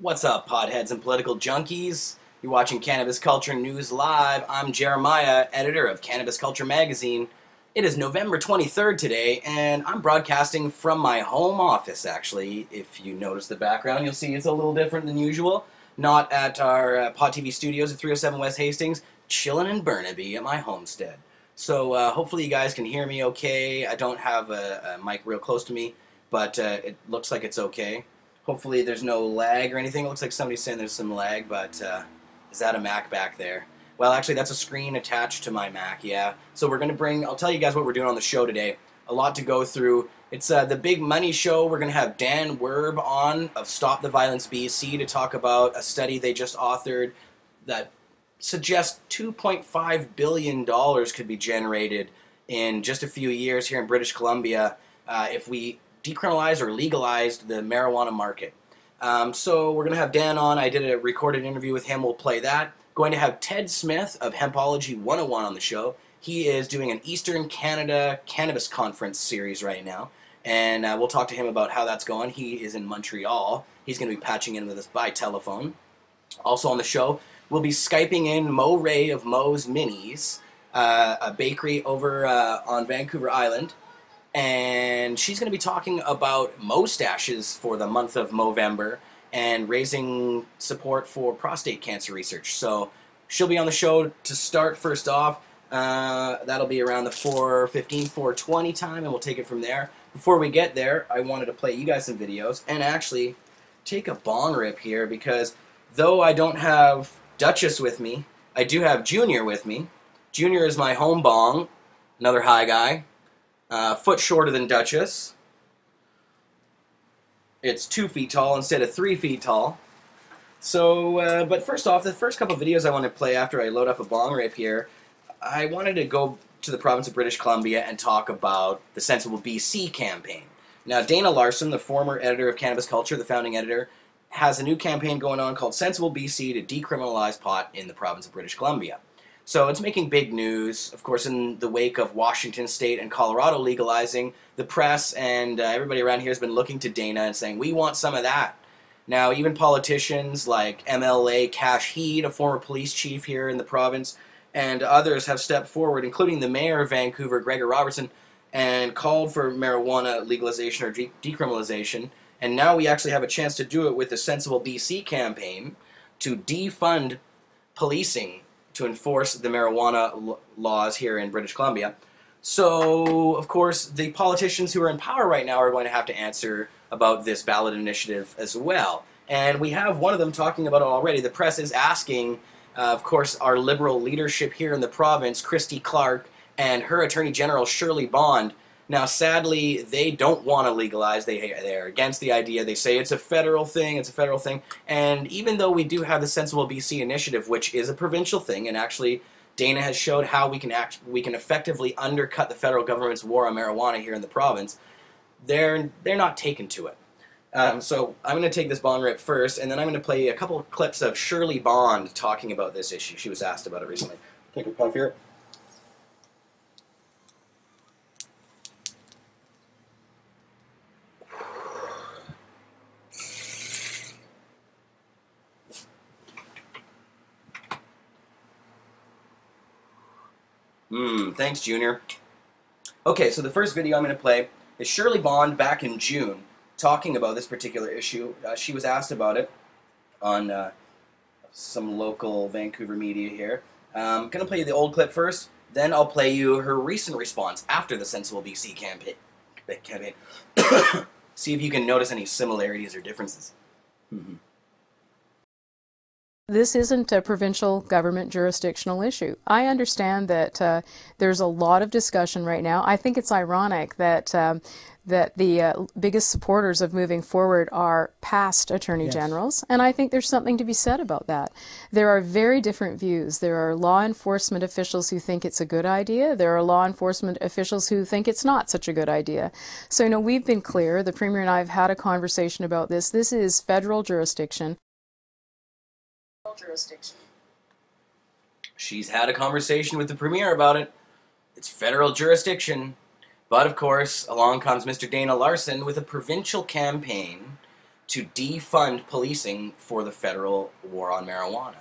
What's up, potheads and political junkies? You're watching Cannabis Culture News Live. I'm Jeremiah, editor of Cannabis Culture magazine. It is November 23rd today, and I'm broadcasting from my home office, actually. If you notice the background, you'll see it's a little different than usual. Not at our Pod TV studios at 307 West Hastings, chilling in Burnaby at my homestead. So hopefully you guys can hear me okay. I don't have a mic real close to me, but it looks like it's okay. Hopefully there's no lag or anything. It looks like somebody's saying there's some lag, but is that a Mac back there? Well, actually, that's a screen attached to my Mac, yeah. So we're going to I'll tell you guys what we're doing on the show today. A lot to go through. It's the Big Money Show. We're going to have Dan Werb on of Stop the Violence BC to talk about a study they just authored that suggests $2.5 billion could be generated in just a few years here in British Columbia if we decriminalized or legalized the marijuana market. So we're going to have Dan on. I did a recorded interview with him. We'll play that. Going to have Ted Smith of Hempology 101 on the show. He is doing an Eastern Canada Cannabis Conference series right now, and we'll talk to him about how that's going. He is in Montreal. He's going to be patching in with us by telephone. Also on the show, we'll be Skyping in Mo Ray of Mo's Minis, a bakery over on Vancouver Island. And she's going to be talking about mustaches for the month of Movember and raising support for prostate cancer research. So she'll be on the show to start first off. That'll be around the 4:15, 4:20 time, and we'll take it from there. Before we get there, I wanted to play you guys some videos and actually take a bong rip here because though I don't have Duchess with me, I do have Junior with me. Junior is my home bong, another high guy. Foot shorter than Duchess. It's 2 feet tall instead of 3 feet tall. So, but first off, the first couple of videos I want to play after I load up a bong rip here, I wanted to go to the province of British Columbia and talk about the Sensible BC campaign. Now, Dana Larson, the former editor of Cannabis Culture, the founding editor, has a new campaign going on called Sensible BC to decriminalize pot in the province of British Columbia. So it's making big news, of course, in the wake of Washington State and Colorado legalizing. The press and everybody around here has been looking to Dana and saying, we want some of that. Now, even politicians like MLA Cash Heed, a former police chief here in the province, and others have stepped forward, including the mayor of Vancouver, Gregor Robertson, and called for marijuana legalization or decriminalization. And now we actually have a chance to do it with the Sensible BC campaign to defund policing to enforce the marijuana laws here in British Columbia. So, of course, the politicians who are in power right now are going to have to answer about this ballot initiative as well. And we have one of them talking about it already. The press is asking, of course, our Liberal leadership here in the province, Christy Clark, and her Attorney General, Shirley Bond. Now, sadly, they don't want to legalize. They're against the idea. They say it's a federal thing, And even though we do have the Sensible BC initiative, which is a provincial thing, and actually Dana has showed how we can effectively undercut the federal government's war on marijuana here in the province, they're not taken to it. So I'm going to take this bong rip first, and then I'm going to play a couple of clips of Shirley Bond talking about this issue. She was asked about it recently. Take a puff here. Thanks, Junior. Okay, so the first video I'm going to play is Shirley Bond back in June talking about this particular issue. She was asked about it on some local Vancouver media here. I'm going to play you the old clip first, then I'll play you her recent response after the Sensible BC campaign. See if you can notice any similarities or differences. This isn't a provincial government jurisdictional issue. I understand that there's a lot of discussion right now. I think it's ironic that the biggest supporters of moving forward are past attorney generals, and I think there's something to be said about that. There are very different views. There are law enforcement officials who think it's a good idea. There are law enforcement officials who think it's not such a good idea. So, you know, we've been clear. The Premier and I have had a conversation about this. This is federal jurisdiction. She's had a conversation with the Premier about it. It's federal jurisdiction. But of course, along comes Mr. Dana Larson with a provincial campaign to defund policing for the federal war on marijuana.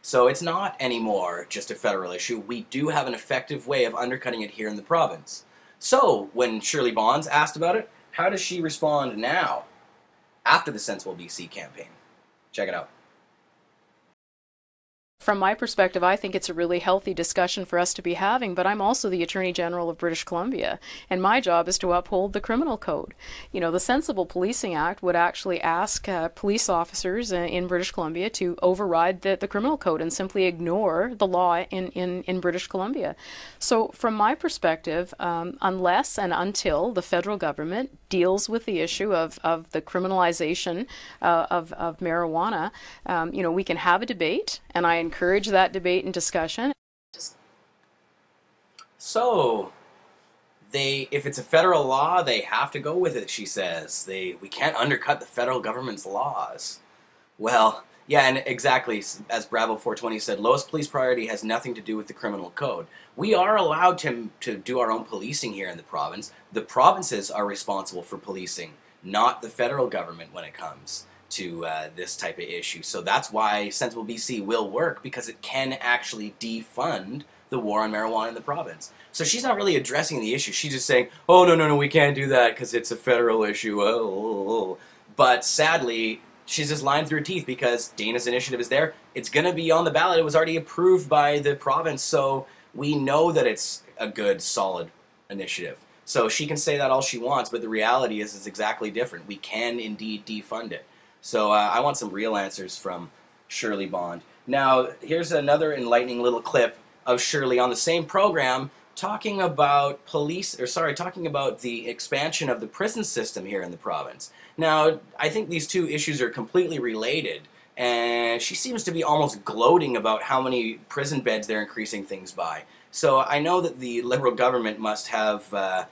So it's not anymore just a federal issue. We do have an effective way of undercutting it here in the province. So when Shirley Bonds asked about it, how does she respond now after the Sensible BC campaign? Check it out. From my perspective, I think it's a really healthy discussion for us to be having, but I'm also the Attorney General of British Columbia, and my job is to uphold the criminal code. You know, the Sensible Policing Act would actually ask police officers in British Columbia to override the criminal code and simply ignore the law in British Columbia. So from my perspective, unless and until the federal government deals with the issue of the criminalization of marijuana, you know, we can have a debate, and I encourage that debate and discussion. So, if it's a federal law, they have to go with it, she says. We can't undercut the federal government's laws. Well, yeah, and exactly, as Bravo 420 said, lowest police priority has nothing to do with the criminal code. We are allowed to do our own policing here in the province. The provinces are responsible for policing, not the federal government when it comes to this type of issue. So that's why Sensible BC will work, because it can actually defund the war on marijuana in the province. So she's not really addressing the issue. She's just saying, oh, no, we can't do that because it's a federal issue. Oh. But sadly, she's just lying through her teeth, because Dana's initiative is there. It's going to be on the ballot. It was already approved by the province, so we know that it's a good, solid initiative. So she can say that all she wants, but the reality is it's exactly different. We can indeed defund it. So I want some real answers from Shirley Bond. Now, here's another enlightening little clip of Shirley on the same program talking about talking about the expansion of the prison system here in the province. Now, I think these two issues are completely related, and she seems to be almost gloating about how many prison beds they're increasing things by. So I know that the Liberal government must have a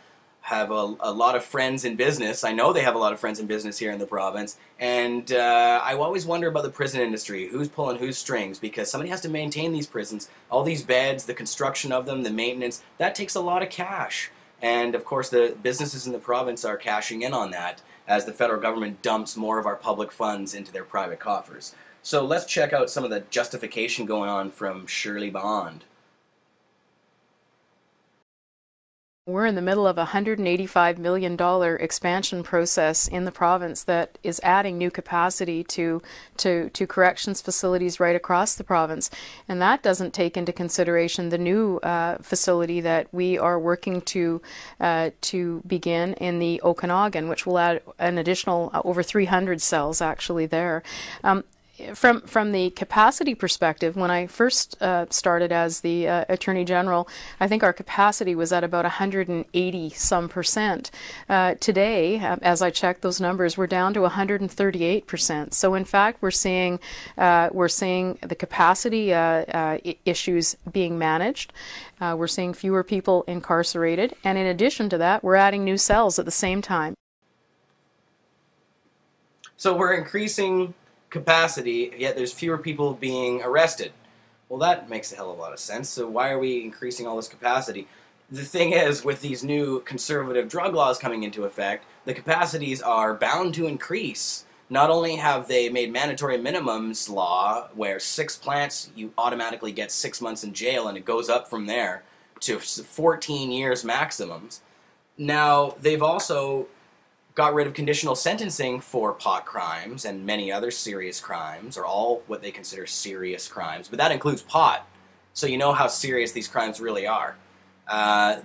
lot of friends in business. I know they have a lot of friends in business here in the province, and I always wonder about the prison industry, who's pulling whose strings, because somebody has to maintain these prisons, all these beds, the construction of them, the maintenance. That takes a lot of cash, and of course the businesses in the province are cashing in on that as the federal government dumps more of our public funds into their private coffers. So let's check out some of the justification going on from Shirley Bond. We're in the middle of a $185 million expansion process in the province that is adding new capacity to corrections facilities right across the province. And that doesn't take into consideration the new facility that we are working to begin in the Okanagan, which will add an additional over 300 cells actually there. From the capacity perspective, when I first started as the Attorney General, I think our capacity was at about 180 some percent. Today, as I checked those numbers, we're down to 138%. So in fact, we're seeing the capacity issues being managed. We're seeing fewer people incarcerated, and in addition to that, we're adding new cells at the same time. So we're increasing capacity, yet there's fewer people being arrested. Well, that makes a hell of a lot of sense. So why are we increasing all this capacity? The thing is, with these new conservative drug laws coming into effect, the capacities are bound to increase. Not only have they made mandatory minimums law, where 6 plants, you automatically get 6 months in jail, and it goes up from there to 14 years maximums. Now, they've also got rid of conditional sentencing for pot crimes and many other serious crimes, or all what they consider serious crimes, but that includes pot, so you know how serious these crimes really are.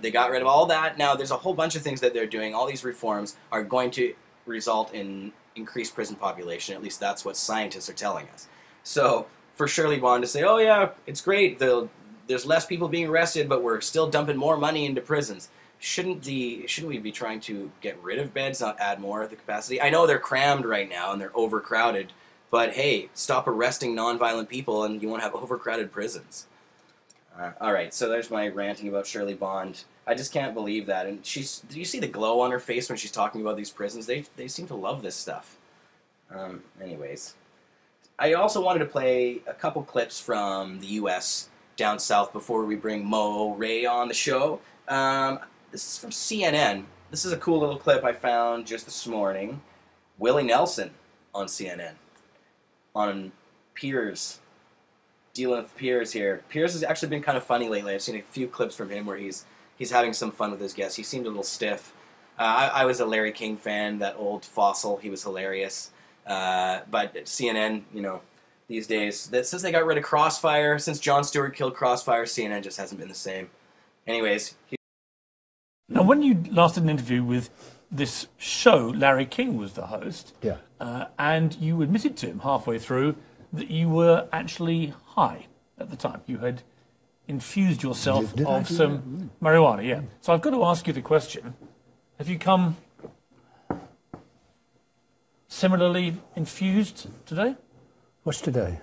They got rid of all that. Now there's a whole bunch of things that they're doing. All these reforms are going to result in increased prison population, at least that's what scientists are telling us. So for Shirley Bond to say, oh yeah, it's great, there's less people being arrested, but we're still dumping more money into prisons. Shouldn't we be trying to get rid of beds, not add more of the capacity? I know they're crammed right now and they're overcrowded, but hey, stop arresting nonviolent people and you won't have overcrowded prisons. Alright, so there's my ranting about Shirley Bond. I just can't believe that. And do you see the glow on her face when she's talking about these prisons? They seem to love this stuff. Anyways. I also wanted to play a couple clips from the U.S. down south before we bring Mo Ray on the show. This is from CNN. This is a cool little clip I found just this morning. Willie Nelson on CNN on Piers, dealing with Piers here. Piers has actually been kind of funny lately. I've seen a few clips from him where he's having some fun with his guests. He seemed a little stiff. I was a Larry King fan, that old fossil. He was hilarious. But CNN, these days, since they got rid of Crossfire, since Jon Stewart killed Crossfire, CNN just hasn't been the same. Anyways. Now, when you last did an interview with this show, Larry King was the host. Yeah. And you admitted to him halfway through that you were actually high at the time. You had infused yourself of some marijuana, yeah. So I've got to ask you the question, have you come similarly infused today? What's today?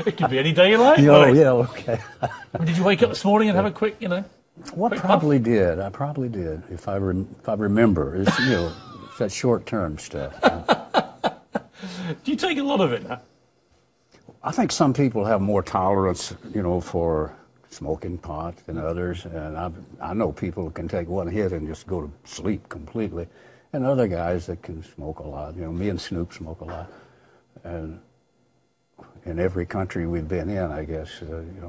It could be any day you like. Oh, yeah, okay. Did you wake up this morning and have a quick, Well, I probably did. I probably did, if I remember. It's, it's that short-term stuff. Do you take a lot of it now? I think some people have more tolerance, for smoking pot than others. And I know people who can take one hit and just go to sleep completely. And other guys that can smoke a lot. Me and Snoop smoke a lot. And in every country we've been in, I guess.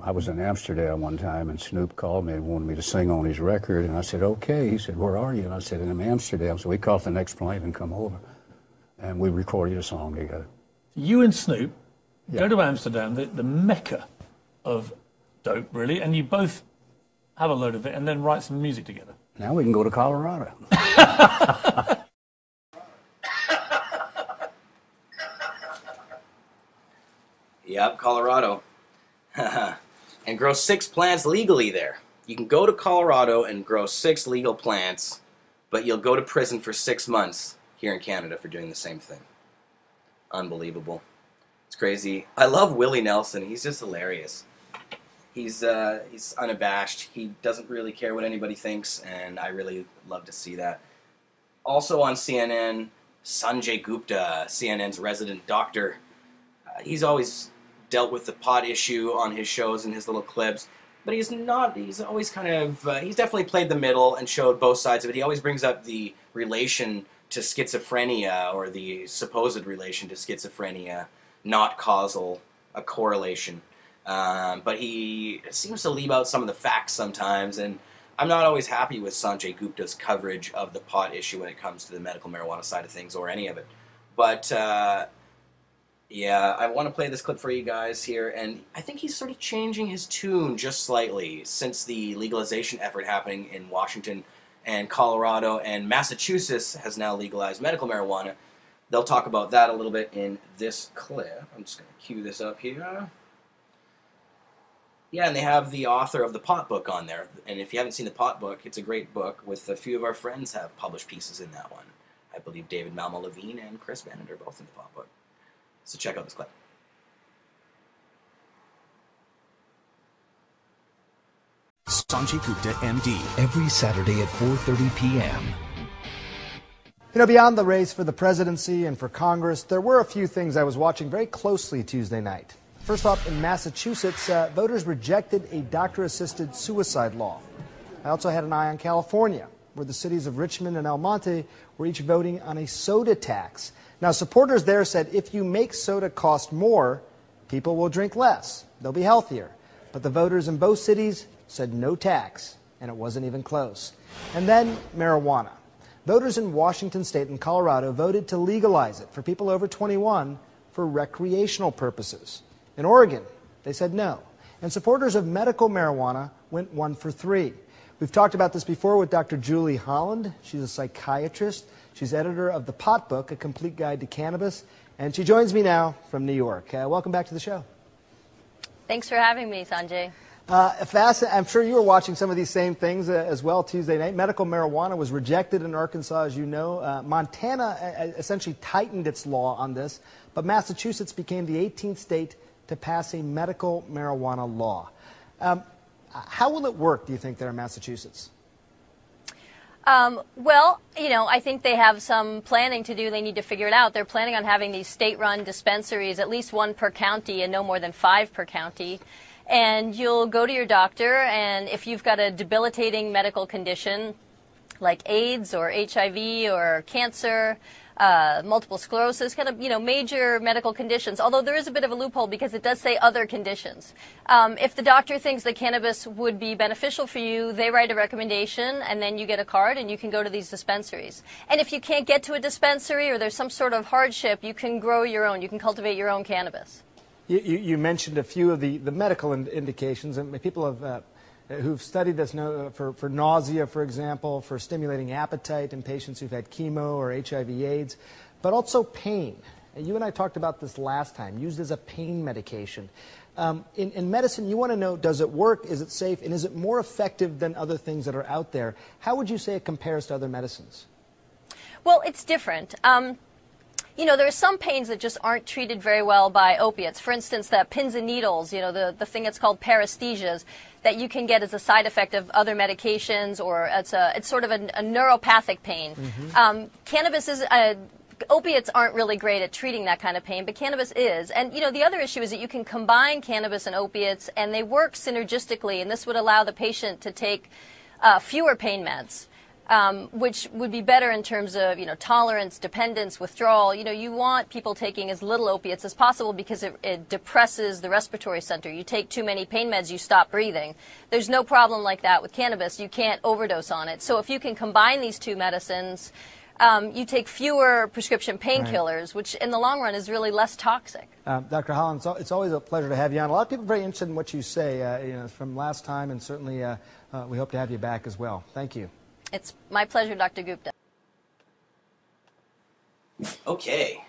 I was in Amsterdam one time, and Snoop called me and wanted me to sing on his record. And I said, okay. He said, where are you? And I said, in Amsterdam. So we caught the next plane and come over. And we recorded a song together. You and Snoop go to Amsterdam, the mecca of dope, really, and you both have a load of it and then write some music together. Now we can go to Colorado. Yep, Colorado. And grow 6 plants legally there. You can go to Colorado and grow 6 legal plants, but you'll go to prison for 6 months here in Canada for doing the same thing. Unbelievable. It's crazy. I love Willie Nelson. He's just hilarious. He's unabashed. He doesn't really care what anybody thinks, and I really love to see that. Also on CNN, Sanjay Gupta, CNN's resident doctor. He's always dealt with the pot issue on his shows and his little clips, but he's always kind of, he's definitely played the middle and showed both sides of it. He always brings up the relation to schizophrenia, or the supposed relation to schizophrenia, not causal, a correlation. But he seems to leave out some of the facts sometimes, and I'm not always happy with Sanjay Gupta's coverage of the pot issue when it comes to the medical marijuana side of things, or any of it. But yeah, I want to play this clip for you guys here, and I think he's sort of changing his tune just slightly since the legalization effort happening in Washington and Colorado, and Massachusetts has now legalized medical marijuana. They'll talk about that a little bit in this clip. I'm just going to cue this up here. Yeah, and they have the author of the pot book on there. And if you haven't seen the pot book, it's a great book with a few of our friends have published pieces in that one. I believe David Malmo-Levine and Chris Bennett are both in the pot book. So check out this clip. Sanjay Gupta, MD, every Saturday at 4:30 p.m. Beyond the race for the presidency and for Congress, there were a few things I was watching very closely Tuesday night. First off, in Massachusetts, voters rejected a doctor-assisted suicide law. I also had an eye on California, where the cities of Richmond and El Monte were each voting on a soda tax. Now, supporters there said if you make soda cost more, people will drink less. They'll be healthier. But the voters in both cities said no tax, and it wasn't even close. And then marijuana. Voters in Washington State and Colorado voted to legalize it for people over 21 for recreational purposes. In Oregon, they said no. And supporters of medical marijuana went 1 for 3. We've talked about this before with Dr. Julie Holland. She's a psychiatrist. She's editor of the Pot Book, A Complete Guide to Cannabis. And she joins me now from New York. Welcome back to the show. Thanks for having me, Sanjay. I'm sure you were watching some of these same things as well Tuesday night. Medical marijuana was rejected in Arkansas, as you know. Montana essentially tightened its law on this, but Massachusetts became the 18th state to pass a medical marijuana law. How will it work, do you think, there in Massachusetts? Well, I think they have some planning to do. They need to figure it out. They're planning on having these state-run dispensaries, at least 1 per county and no more than 5 per county. And you'll go to your doctor, and if you've got a debilitating medical condition, like AIDS or HIV or cancer, multiple sclerosis, kind of, major medical conditions, although there is a bit of a loophole because it does say other conditions. If the doctor thinks that cannabis would be beneficial for you, they write a recommendation and then you get a card and you can go to these dispensaries. And if you can't get to a dispensary or there's some sort of hardship, you can grow your own, you can cultivate your own cannabis. You mentioned a few of the medical indications, and people have who've studied this know for nausea, for example, for stimulating appetite in patients who've had chemo or HIV/AIDS, but also pain. You and I talked about this last time, used as a pain medication. In medicine, you want to know, does it work, is it safe, and is it more effective than other things that are out there? How would you say it compares to other medicines? Well, it's different. There are some pains that just aren't treated very well by opiates. For instance, the pins and needles, the thing that's called paresthesias that you can get as a side effect of other medications, or it's sort of a neuropathic pain. Cannabis is opiates aren't really great at treating that kind of pain, but cannabis is. And, the other issue is that you can combine cannabis and opiates, and they work synergistically, and this would allow the patient to take fewer pain meds. Which would be better in terms of, tolerance, dependence, withdrawal. You want people taking as little opiates as possible because it depresses the respiratory center. You take too many pain meds, you stop breathing. There's no problem like that with cannabis. You can't overdose on it. So if you can combine these two medicines, you take fewer prescription painkillers, which in the long run is really less toxic. Dr. Holland, it's always a pleasure to have you on. A lot of people are very interested in what you say from last time, and certainly we hope to have you back as well. Thank you. It's my pleasure, Dr. Gupta. Okay,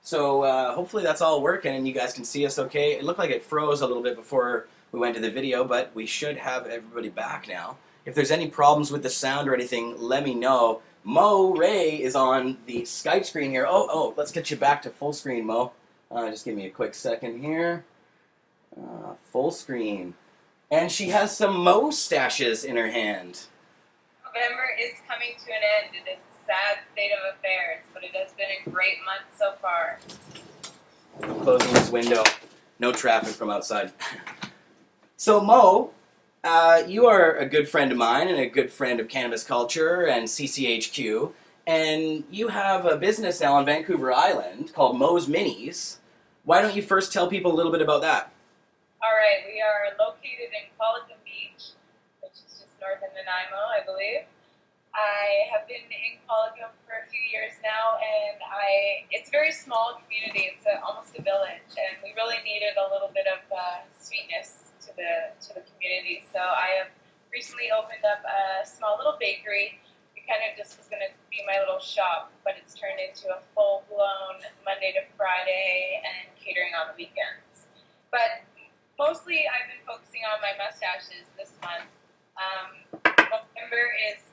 so hopefully that's all working and you guys can see us okay. It looked like it froze a little bit before we went to the video, but we should have everybody back now. If there's any problems with the sound or anything, let me know. Mo Ray is on the Skype screen here. Oh, let's get you back to full screen, Mo. Just give me a quick second here. Full screen. And she has some mustaches in her hand. November is coming to an end. It is a sad state of affairs, but it has been a great month so far. Closing this window. No traffic from outside. So, Mo, you are a good friend of mine and a good friend of Cannabis Culture and CCHQ, and you have a business now on Vancouver Island called Mo's Minis. Why don't you first tell people a little bit about that? All right, we are located in Qualicum Beach, which is just north of Nanaimo, I believe. I have been in Qualicum for a few years now, and it's a very small community. It's almost a village, and we really needed a little bit of sweetness to the community. So I have recently opened up a small little bakery. It kind of just was going to be my little shop, but it's turned into a full-blown Monday to Friday and catering on the weekends. But mostly I've been focusing on my mustaches this month.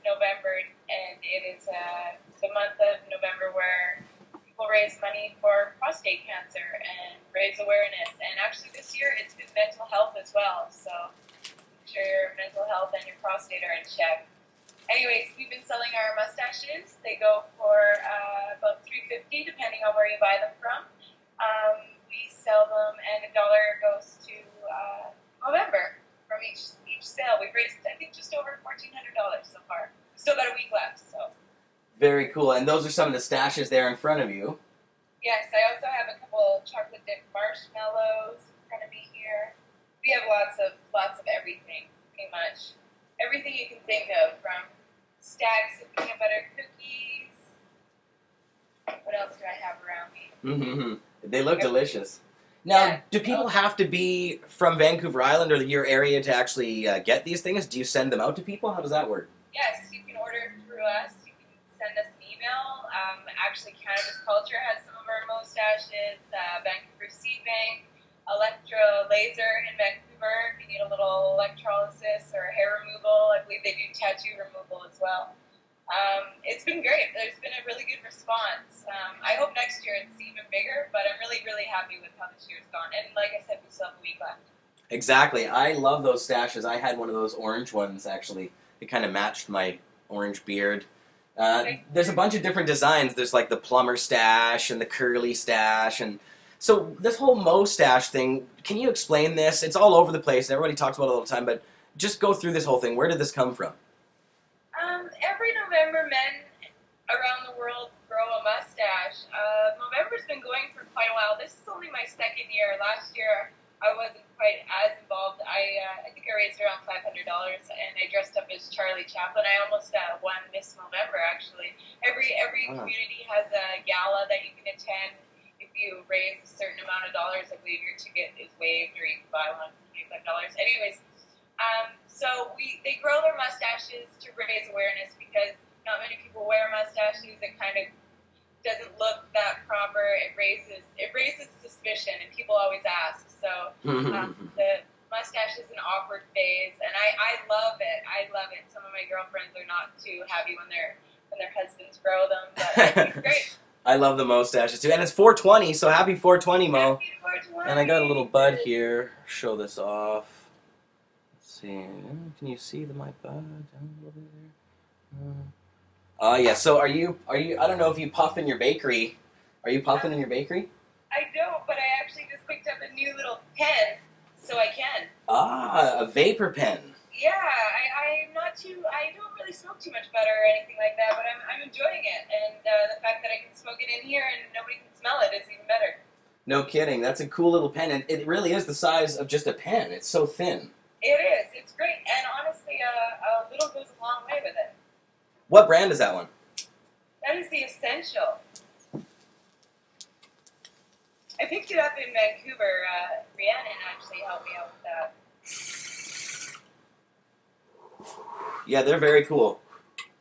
November, and it is the month of November where people raise money for prostate cancer and raise awareness. And actually this year it's been mental health as well, so make sure your mental health and your prostate are in check. Anyways, we've been selling our mustaches. They go for about $3.50 depending on where you buy them from. We sell them, and $1 goes to Movember from each sale. We've raised, I think, just over $1,400 so far. Still got a week left, so. Very cool. And those are some of the stashes there in front of you. Yes, I also have a couple chocolate dipped marshmallows in front of me here. We have lots of everything, pretty much. Everything you can think of, from stacks of peanut butter cookies. What else do I have around me? They look delicious. Now, do people have to be from Vancouver Island or your area to actually get these things? Do you send them out to people? How does that work? Yes, you can order through us. You can send us an email. Actually, Cannabis Culture has some of our mustaches. Vancouver Seed Bank, Electro Laser in Vancouver. If you need a little electrolysis or hair removal, I believe they do tattoo removal as well. It's been great. There's been a really good response. I hope next year it's even bigger, but I'm really, really happy with how this year's gone. And like I said, we still have a week left. Exactly. I love those stashes. I had one of those orange ones, actually. It kind of matched my orange beard. There's a bunch of different designs. There's like the plumber stash and the curly stash. And so this whole Mo stash thing, can you explain this? It's all over the place. Everybody talks about it all the time, but just go through this whole thing. Where did this come from? every November, men around the world grow a mustache. Movember's been going for quite a while. This is only my second year. Last year, I wasn't quite as involved. I think I raised around $500, and I dressed up as Charlie Chaplin. I almost won Miss Movember, actually. Every community has a gala that you can attend. If you raise a certain amount of dollars, I believe your ticket is waived, or you can buy one for $25. Anyways, so they grow their mustaches to raise awareness, because not many people wear mustaches. It kind of doesn't look that proper. It raises suspicion, and people always ask. So the mustache is an awkward phase, and I love it. I love it. Some of my girlfriends are not too happy when their husbands grow them, but it's great. I love the mustaches too, and it's 420. So happy 420, Mo. Happy 420. And I got a little bud here. Show this off. Let's see. Can you see my bud down a little bit there? Yeah. So are you? I don't know if you puff in your bakery. Are you puffing in your bakery? I don't, but I actually just picked up a new little pen, so I can. Ah, a vapor pen. Yeah, I'm not too. I don't really smoke too much butter or anything like that, but I'm enjoying it, and the fact that I can smoke it in here and nobody can smell it is even better. No kidding. That's a cool little pen, and it really is the size of just a pen. It's so thin. It is. It's great, and honestly, a little goes a long way with it. What brand is that one? That is the Essential. I picked it up in Vancouver. Rhiannon actually helped me out with that. Yeah, they're very cool.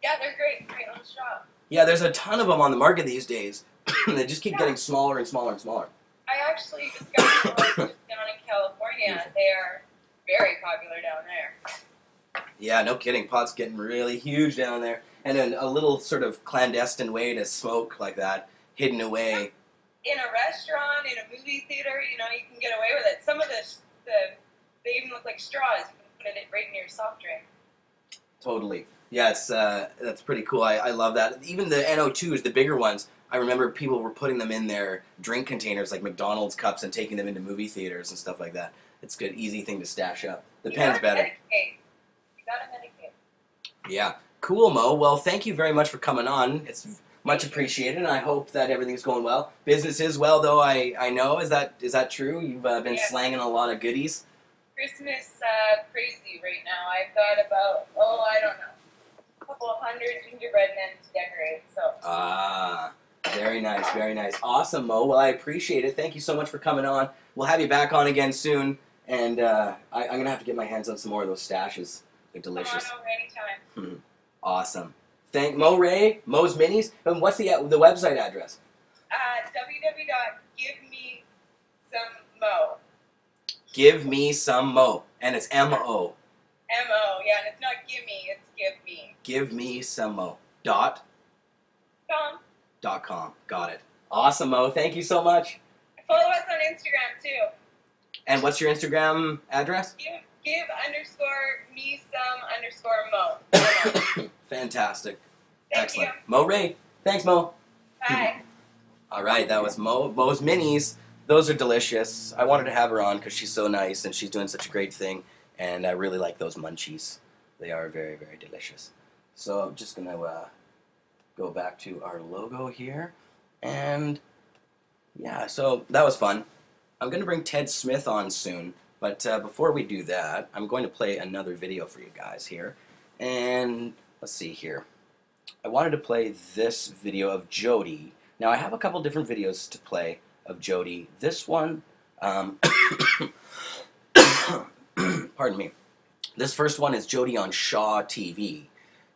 Yeah, they're great. Great little shop. Yeah, there's a ton of them on the market these days. They just keep getting smaller and smaller and smaller. I actually discovered one down in California. They are very popular down there. Yeah, no kidding. Pot's getting really huge down there. And then a little sort of clandestine way to smoke like that, hidden away. In a restaurant, in a movie theater, you can get away with it. Some of they even look like straws. You can put it right in your soft drink. Totally. Yeah, that's pretty cool. I love that. Even the NO2s, the bigger ones, I remember people were putting them in their drink containers, like McDonald's cups, and taking them into movie theaters and stuff like that. It's a good, easy thing to stash up. The pen's better. You gotta medicate. Yeah. Cool, Mo. Well, thank you very much for coming on. It's much appreciated, and I hope that everything's going well. Business is well, though, I know. Is that true? You've been slanging a lot of goodies? Christmas crazy right now. I've got about, I don't know, a couple of hundred gingerbread men to decorate. So. Very nice, very nice. Awesome, Mo. Well, I appreciate it. Thank you so much for coming on. We'll have you back on again soon, and I'm going to have to get my hands on some more of those stashes. They're delicious. Come on over anytime. Awesome. Thank Mo Ray, Mo's Minis. And what's the website address? www.givemesomemo. Give me some Mo. And it's M-O. M-O, yeah, and it's not gimme, it's give me. Give me some Mo. .com. Got it. Awesome, Mo. Thank you so much. Follow us on Instagram, too. And what's your Instagram address? Give_me_some_Mo. Fantastic. Thank Excellent. you. Mo Ray. Thanks, Mo. Bye. All right, that was Mo's Minis. Those are delicious. I wanted to have her on because she's so nice and she's doing such a great thing. And I really like those munchies. They are very, very delicious. So I'm just going to go back to our logo here. And yeah, so that was fun. I'm going to bring Ted Smith on soon. But before we do that, I'm going to play another video for you guys here. And let's see here. I wanted to play this video of Jody. Now, I have a couple different videos to play of Jody. This one, pardon me. This first one is Jody on Shaw TV.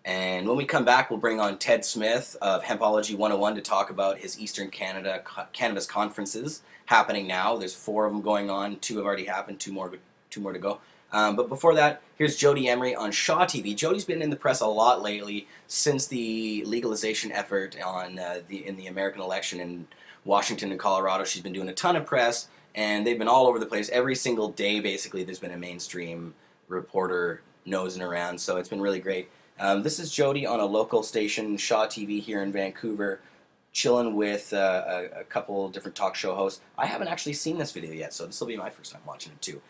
And when we come back, we'll bring on Ted Smith of Hempology 101 to talk about his Eastern Canada Cannabis Conferences happening now. There's 4 of them going on. 2 have already happened. 2 more to go. But before that, here's Jodie Emery on Shaw TV. Jody's been in the press a lot lately since the legalization effort in the American election in Washington and Colorado. She's been doing a ton of press, and they've been all over the place. Every single day, basically, there's been a mainstream reporter nosing around, so it's been really great. This is Jody on a local station, Shaw TV here in Vancouver, chilling with a couple different talk show hosts. I haven't actually seen this video yet, so this will be my first time watching it too.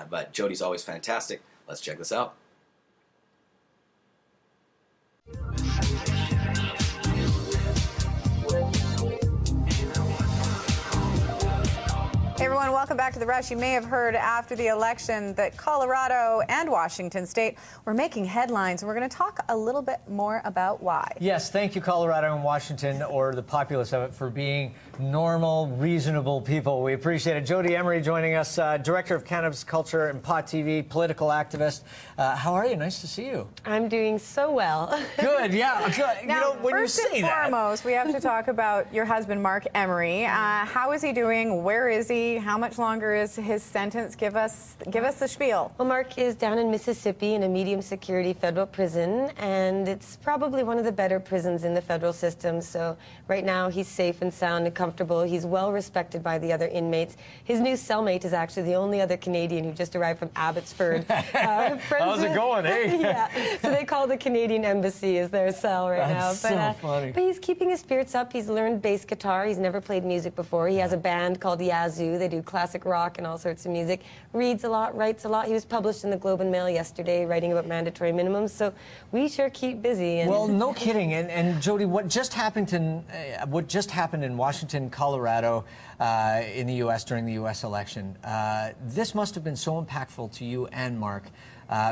But Jody's always fantastic. Let's check this out. everyone. Welcome back to The Rush. You may have heard after the election that Colorado and Washington State were making headlines. We're going to talk a little bit more about why. Yes, thank you, Colorado and Washington, or the populace of it, for being normal, reasonable people. We appreciate it. Jodie Emery joining us, Director of Cannabis Culture and Pot TV, political activist. How are you? Nice to see you. I'm doing so well. Good, yeah. Good. Now, you know, when first you say and foremost, we have to talk about your husband, Marc Emery. How is he doing? Where is he? How much longer is his sentence? Give us the spiel. Well, Marc is down in Mississippi in a medium security federal prison, and it's probably one of the better prisons in the federal system. So right now he's safe and sound and comfortable. He's well respected by the other inmates. His new cellmate is actually the only other Canadian who just arrived from Abbotsford. How's it going, eh? Yeah. So they call the Canadian Embassy as their cell right now. That's so funny. But he's keeping his spirits up. He's learned bass guitar. He's never played music before. He has a band called Yazoo. They do classic rock and all sorts of music. Reads a lot, writes a lot. He was published in the Globe and Mail yesterday, writing about mandatory minimums. So we sure keep busy. And well, no kidding. And Jody, what just happened in Washington, Colorado, in the U.S. during the U.S. election, this must have been so impactful to you and Marc.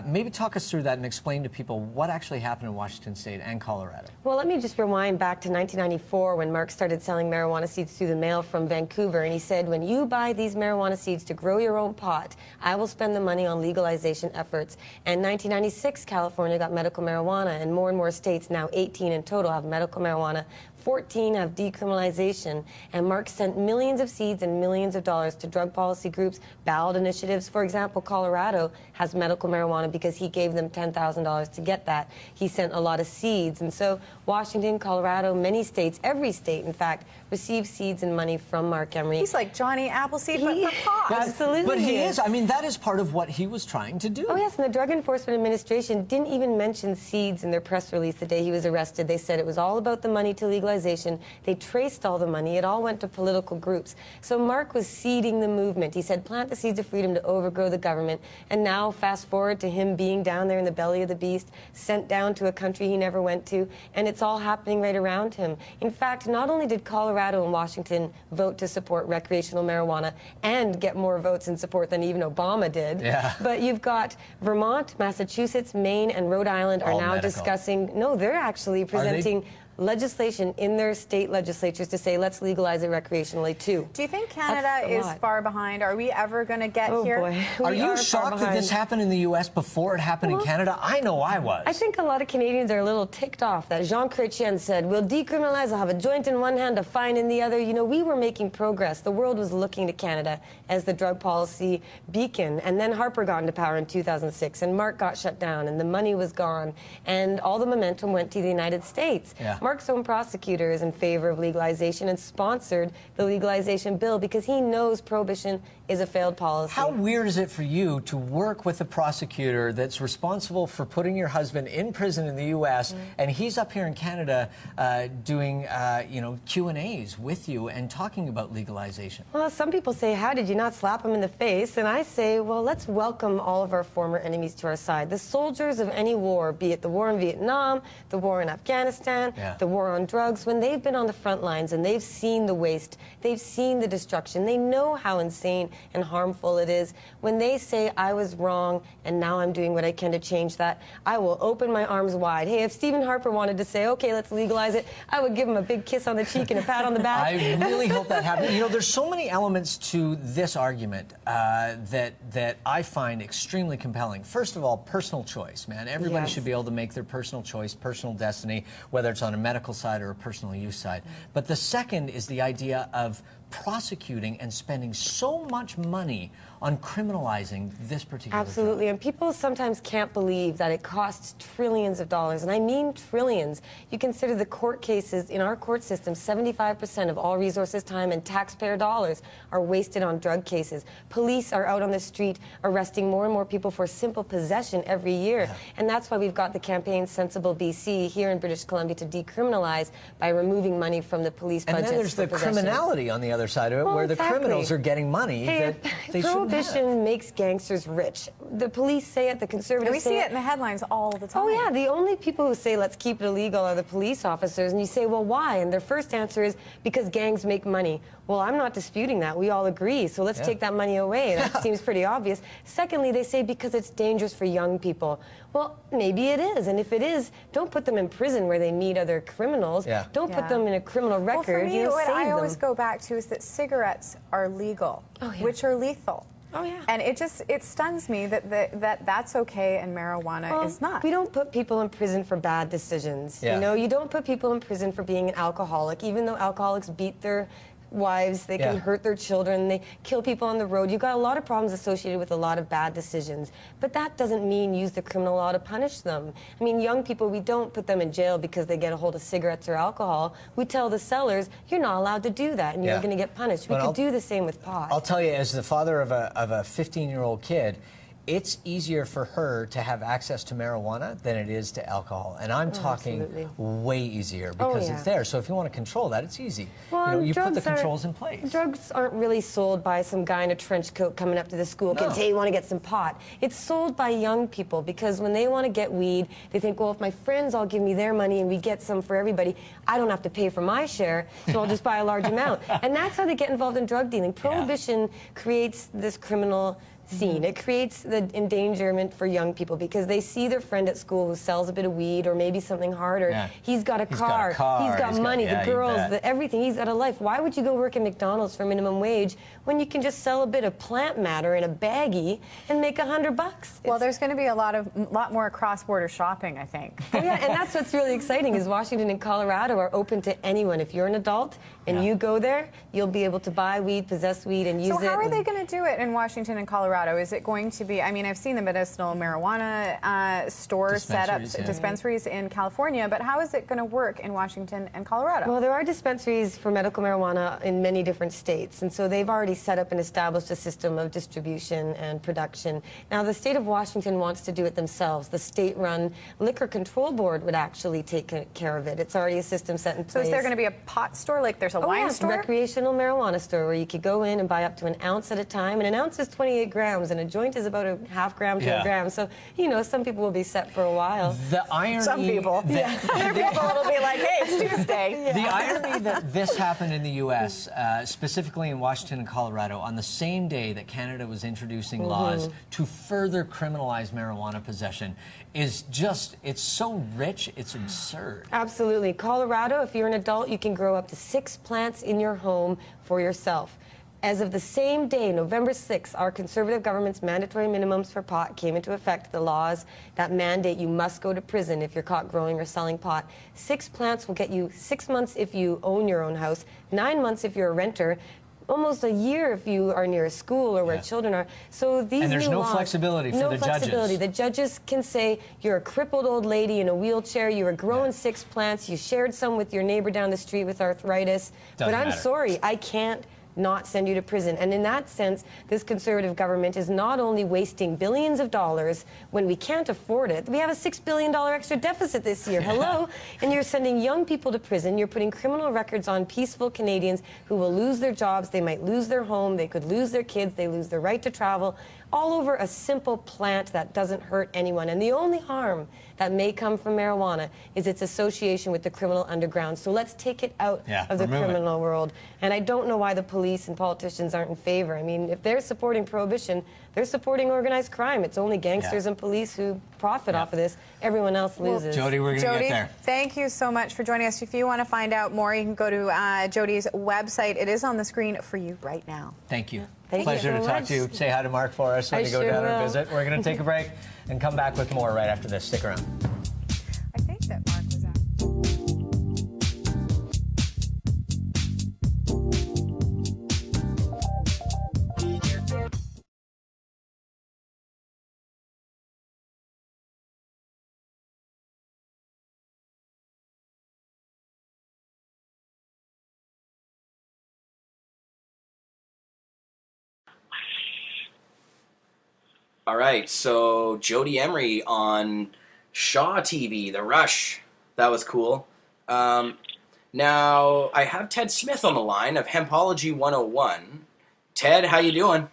Maybe talk us through that and explain to people what actually happened in Washington State and Colorado. Well, let me just rewind back to 1994 when Marc started selling marijuana seeds through the mail from Vancouver, and he said, when you buy these marijuana seeds to grow your own pot, I will spend the money on legalization efforts. And 1996, California got medical marijuana, and more states, now 18 in total, have medical marijuana. 14 have decriminalization, and Marc sent millions of seeds and millions of dollars to drug policy groups, ballot initiatives. For example, Colorado has medical marijuana because he gave them $10,000 to get that. He sent a lot of seeds, and so Washington, Colorado, many states, every state, in fact, receive seeds and money from Marc Emery. He's like Johnny Appleseed, but for pot. Absolutely. But he is. I mean, that is part of what he was trying to do. Oh, yes, and the Drug Enforcement Administration didn't even mention seeds in their press release the day he was arrested. They said it was all about the money to legalize. They traced all the money. It all went to political groups. So Marc was seeding the movement. He said, plant the seeds of freedom to overgrow the government. And now, fast forward to him being down there in the belly of the beast, sent down to a country he never went to, and it's all happening right around him. In fact, not only did Colorado and Washington vote to support recreational marijuana and get more votes in support than even Obama did, but you've got Vermont, Massachusetts, Maine, and Rhode Island are now discussing, no, they're actually presenting legislation in their state legislatures to say, let's legalize it recreationally, too. Do you think Canada is far behind? Are we ever going to get here? Boy. Are you shocked that this happened in the U.S. before it happened in Canada? I know I was. I think a lot of Canadians are a little ticked off that Jean Chrétien said, we'll decriminalize, I'll have a joint in one hand, a fine in the other. You know, we were making progress. The world was looking to Canada as the drug policy beacon. And then Harper got into power in 2006, and Marc got shut down, and the money was gone, and all the momentum went to the United States. Marc's own prosecutor is in favor of legalization and sponsored the legalization bill because he knows prohibition is a failed policy. How weird is it for you to work with a prosecutor that's responsible for putting your husband in prison in the U.S. and he's up here in Canada doing, you know, Q&As with you and talking about legalization? Well, some people say, how did you not slap him in the face? And I say, well, let's welcome all of our former enemies to our side. The soldiers of any war, be it the war in Vietnam, the war in Afghanistan, the war on drugs, when they've been on the front lines and they've seen the waste, they've seen the destruction, they know how insane and harmful it is. When they say, I was wrong and now I'm doing what I can to change that, I will open my arms wide. Hey, if Stephen Harper wanted to say, okay, let's legalize it, I would give him a big kiss on the cheek and a pat on the back. I really hope that happens. You know, there's so many elements to this argument that I find extremely compelling. First of all, personal choice, man. Everybody should be able to make their personal choice, personal destiny, whether it's on a medical side or a personal use side. But the second is the idea of prosecuting and spending so much money on criminalizing this particular Absolutely, and people sometimes can't believe that it costs trillions of dollars, and I mean trillions. You consider the court cases in our court system, 75% of all resources, time, and taxpayer dollars are wasted on drug cases. Police are out on the street arresting more and more people for simple possession every year, and that's why we've got the campaign Sensible BC here in British Columbia to decriminalize by removing money from the police budgets. And then there's the criminality on the other other side of it, Well, where the exactly. criminals are getting money that they shouldn't have. Prohibition makes gangsters rich. The police say it, the conservatives say it. We see it in the headlines all the time. Oh, yeah. The only people who say, let's keep it illegal are the police officers. And you say, well, why? And their first answer is, because gangs make money. Well, I'm not disputing that. We all agree. So let's take that money away. That seems pretty obvious. Secondly, they say because it's dangerous for young people. Well, maybe it is. And if it is, don't put them in prison where they meet other criminals. Don't put them in a criminal record. Well, for me, what save I them. always go back to is that cigarettes are legal, which are lethal. Oh, yeah. And it stuns me that that's okay and marijuana is not. We don't put people in prison for bad decisions. Yeah. You know, you don't put people in prison for being an alcoholic, even though alcoholics beat their wives, they can hurt their children, they kill people on the road. You've got a lot of problems associated with a lot of bad decisions. But that doesn't mean use the criminal law to punish them. I mean, young people, we don't put them in jail because they get a hold of cigarettes or alcohol. We tell the sellers, you're not allowed to do that, and you're going to get punished. We could do the same with pot. I'll tell you, as the father of a 15-year-old kid, it's easier for her to have access to marijuana than it is to alcohol. And I'm talking way easier because it's there. So if you want to control that, it's easy. Well, you put the controls in place. Drugs aren't really sold by some guy in a trench coat coming up to the school kids, hey, you want to get some pot? It's sold by young people because when they want to get weed, they think, well, if my friends all give me their money and we get some for everybody, I don't have to pay for my share, so I'll just buy a large amount. And that's how they get involved in drug dealing. Prohibition creates this criminal scene. It creates the endangerment for young people because they see their friend at school who sells a bit of weed or maybe something harder. He's got a car, he's got money, the girls, everything. He's got a life. Why would you go work at McDonald's for minimum wage when you can just sell a bit of plant matter in a baggie and make $100? Well, there's going to be a lot more cross-border shopping, I think. Oh, yeah, and that's what's really exciting is Washington and Colorado are open to anyone. If you're an adult and you go there, you'll be able to buy weed, possess weed, and use it. So how are they going to do it in Washington and Colorado? Is it going to be, I mean, I've seen the medicinal marijuana stores set up, dispensaries in California, but how is it going to work in Washington and Colorado? Well, there are dispensaries for medical marijuana in many different states, and so they've already set up and established a system of distribution and production. Now, the state of Washington wants to do it themselves. The state-run Liquor Control Board would actually take care of it. It's already a system set in place. So is there going to be a pot store, like there's a wine store? Recreational marijuana store where you could go in and buy up to an ounce at a time, and an ounce is 28 grams, and a joint is about a half gram to a gram. So, you know, some people will be set for a while. The irony... Some people. Other people will be like, hey, it's Tuesday. The irony that this happened in the U.S., specifically in Washington and Colorado, on the same day that Canada was introducing laws to further criminalize marijuana possession, is just, it's so rich, it's absurd. Absolutely. Colorado, if you're an adult, you can grow up to 6 plants in your home for yourself. As of the same day, November 6th, our conservative government's mandatory minimums for pot came into effect. The laws that mandate you must go to prison if you're caught growing or selling pot. 6 plants will get you 6 months if you own your own house, 9 months if you're a renter, almost a year if you are near a school or where children are. So these and there's new no laws, flexibility for the flexibility. judges. The judges can say you're a crippled old lady in a wheelchair, you were growing 6 plants, you shared some with your neighbor down the street with arthritis, but I'm sorry, I can't not send you to prison. And in that sense, this conservative government is not only wasting billions of dollars when we can't afford it. We have a $6 billion extra deficit this year. Hello? And you're sending young people to prison. You're putting criminal records on peaceful Canadians who will lose their jobs. They might lose their home. They could lose their kids. They lose their right to travel. All over a simple plant that doesn't hurt anyone. And the only harm that may come from marijuana is its association with the criminal underground. So let's take it out of the criminal world. And I don't know why the police and politicians aren't in favor. I mean, if they're supporting prohibition, they're supporting organized crime. It's only gangsters and police who profit off of this. Everyone else loses. Jody, we're going to get there. Thank you so much for joining us. If you want to find out more, you can go to Jody's website. It is on the screen for you right now. Thank you. Thank Pleasure you so to talk much. to you. Say hi to Mark for us when you go down and visit. We're going to take a break and come back with more right after this. Stick around. I think that Mark was out. All right, so Jodie Emery on Shaw TV, The Rush. That was cool. Now, I have Ted Smith on the line of Hempology 101. Ted, how you doing?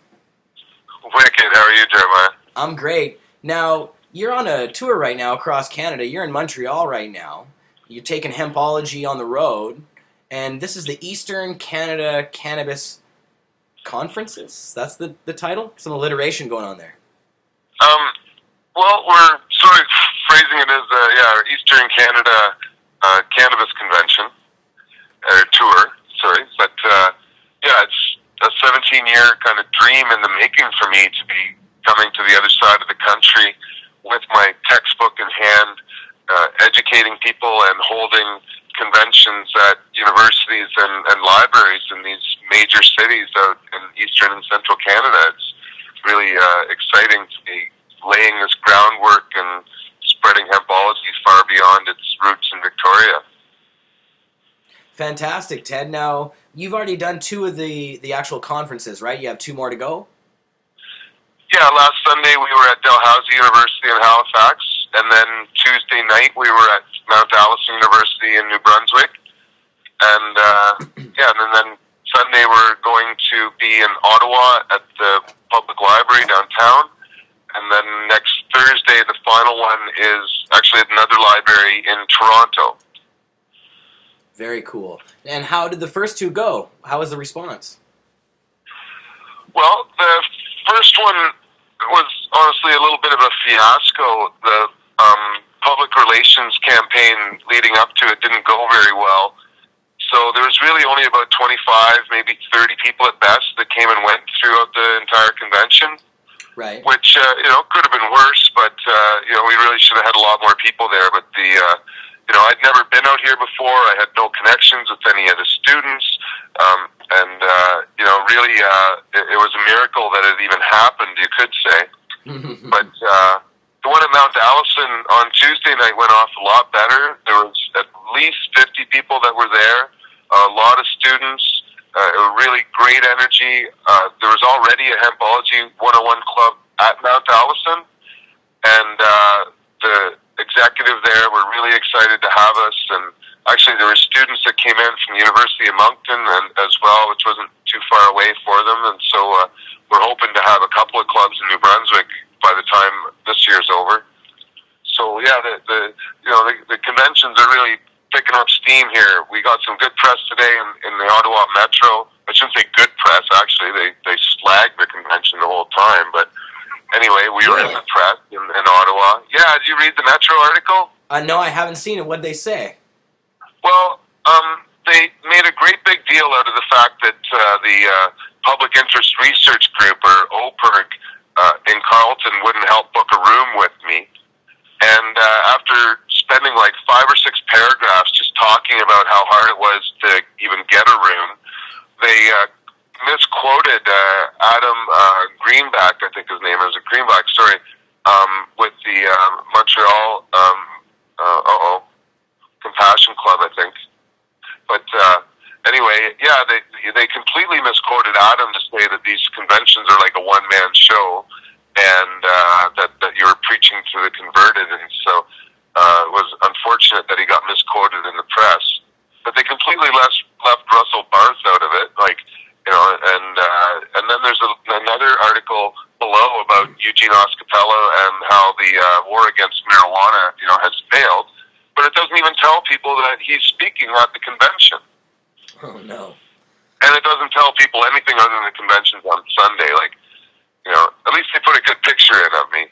Wicked. How are you, Jeremiah? I'm great. Now, you're on a tour right now across Canada. You're in Montreal right now. You're taking Hempology on the road, and this is the Eastern Canada Cannabis Conferences. That's the title? Some alliteration going on there. Well, we're sort of phrasing it as our Eastern Canada Cannabis Convention, or tour, sorry. But, it's a 17-year kind of dream in the making for me to be coming to the other side of the country with my textbook in hand, educating people and holding conventions at universities and libraries in these major cities out in Eastern and Central Canada. It's really exciting to be laying this groundwork and spreading Hempology far beyond its roots in Victoria. Fantastic, Ted. Now, you've already done 2 of the actual conferences, right? You have 2 more to go? Yeah, last Sunday we were at Dalhousie University in Halifax, and then Tuesday night we were at Mount Allison University in New Brunswick, and and then Sunday we're going to be in Ottawa at the public library downtown, and then next Thursday the final one is actually at another library in Toronto. Very cool. And how did the first 2 go? How was the response? Well, the first one was honestly a little bit of a fiasco. The public relations campaign leading up to it didn't go very well. So there was really only about 25, maybe 30 people at best that came and went throughout the entire convention. Right. Which, could have been worse, but, we really should have had a lot more people there. But I'd never been out here before. I had no connections with any of the students. Really, it was a miracle that it even happened, you could say. But the one at Mount Allison on Tuesday night went off a lot better. There was at least 50 people that were there, a lot of students, really great energy. There was already a Hempology 101 club at Mount Allison, and the executive there were really excited to have us. And actually, there were students that came in from the University of Moncton as well, which wasn't too far away for them. And so we're hoping to have a couple of clubs in New Brunswick by the time this year's over. So yeah, the conventions are really picking up steam here. We got some good press today in the Ottawa Metro. I shouldn't say good press, actually. They slagged the convention the whole time. But anyway, we were in the press in Ottawa. Yeah, did you read the Metro article? No, I haven't seen it. What'd they say? Well, they made a great big deal out of the fact that the Public Interest Research Group, or OPIRG, in Carleton wouldn't help book a room with me. And after spending like 5 or 6 paragraphs just talking about how hard it was to even get a room, they misquoted Adam Greenback, I think his name is, Greenback, sorry, with the Montreal Compassion Club, I think. But anyway, yeah, they completely misquoted Adam to say that these conventions are like a one-man show, and that you were preaching to the converted, and so it was unfortunate that he got misquoted in the press. But they completely left Russell Barth out of it, and then there's another article below about Eugene Oscapello and how the war against marijuana, has failed. But it doesn't even tell people that he's speaking at the convention. Oh, no. And it doesn't tell people anything other than the convention's on Sunday. At least they put a good picture in of me.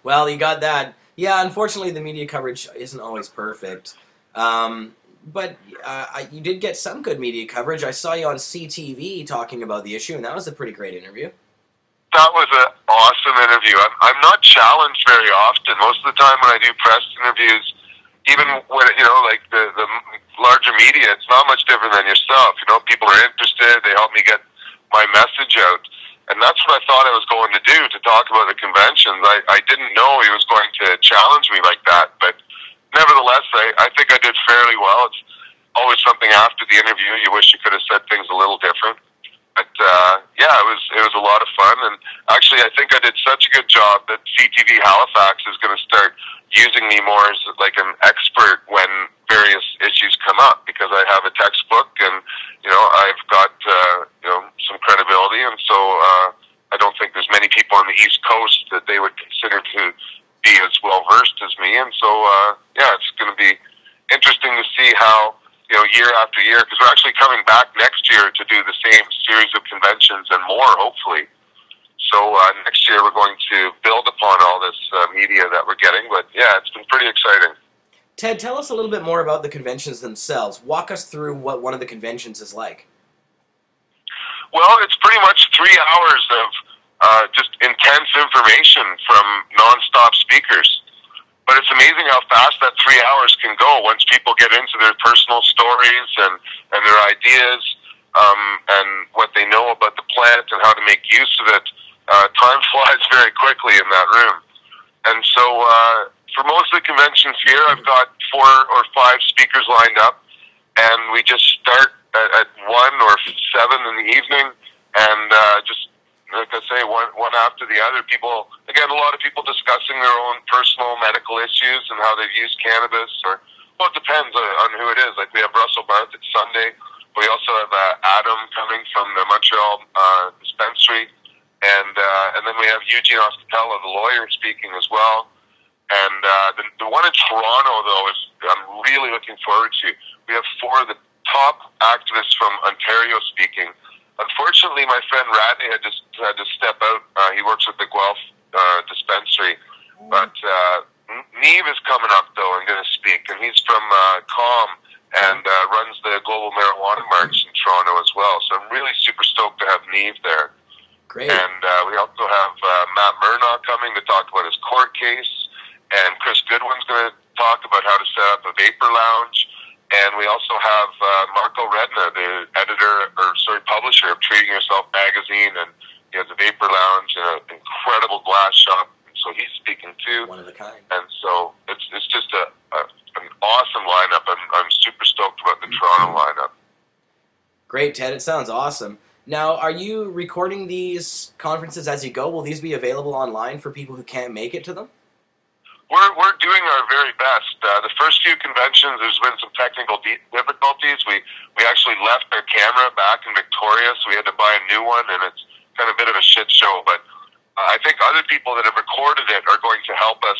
Well, you got that. Yeah, unfortunately, the media coverage isn't always perfect. But you did get some good media coverage. I saw you on CTV talking about the issue, and that was a pretty great interview. That was an awesome interview. I'm not challenged very often. Most of the time when I do press interviews, even when, the larger media, it's not much different than yourself. People are interested. They help me get my message out. And that's what I thought I was going to do, to talk about the conventions. I didn't know he was going to challenge me like that. But nevertheless, I think I did fairly well. It's always something after the interview you wish you could have said things a little different. But it was a lot of fun, and actually I think I did such a good job that CTV Halifax is going to start using me more as like an expert when various issues come up, because I have a textbook and, I've got, some credibility, and so I don't think there's many people on the East Coast that they would consider to be as well versed as me, and so it's going to be interesting to see how year after year, because we're actually coming back next year to do the same series of conventions and more, hopefully. So next year we're going to build upon all this media that we're getting, but it's been pretty exciting. Ted, tell us a little bit more about the conventions themselves. Walk us through what one of the conventions is like. Well, it's pretty much 3 hours of just intense information from nonstop speakers. But it's amazing how fast that 3 hours can go once people get into their personal stories and their ideas and what they know about the plant and how to make use of it. Time flies very quickly in that room. And so for most of the conventions here, I've got 4 or 5 speakers lined up, and we just start at 1 or 7 in the evening, and just, like I say, one after the other. People, again, a lot of people discussing their own personal medical issues and how they've used cannabis, or, well, it depends on who it is. Like, we have Russell Barth at Sunday. We also have Adam coming from the Montreal dispensary, and then we have Eugene Ospitella, the lawyer, speaking as well. And the one in Toronto, though, is I'm really looking forward to. We have 4 of the top activists from Ontario speaking. Unfortunately, my friend Radney had to step out. He works at the Guelph dispensary. But Neve is coming up, though, and going to speak. And he's from CALM and runs the Global Marijuana March in Toronto as well. So I'm really super stoked to have Neve there. Great. And we also have Matt Murnaugh coming to talk about his court case. And Chris Goodwin's going to talk about how to set up a vapor lounge. And we also have Marco Redna, the publisher of Treating Yourself magazine, and he has a vapor lounge and an incredible glass shop. So he's speaking too. One of a kind. And so it's just an awesome lineup. I'm super stoked about the Toronto lineup. Great, Ted. It sounds awesome. Now, are you recording these conferences as you go? Will these be available online for people who can't make it to them? We're doing our very best. The first few conventions, there's been some technical difficulties. We actually left our camera back in Victoria, so we had to buy a new one, and it's kind of a bit of a shit show. But I think other people that have recorded it are going to help us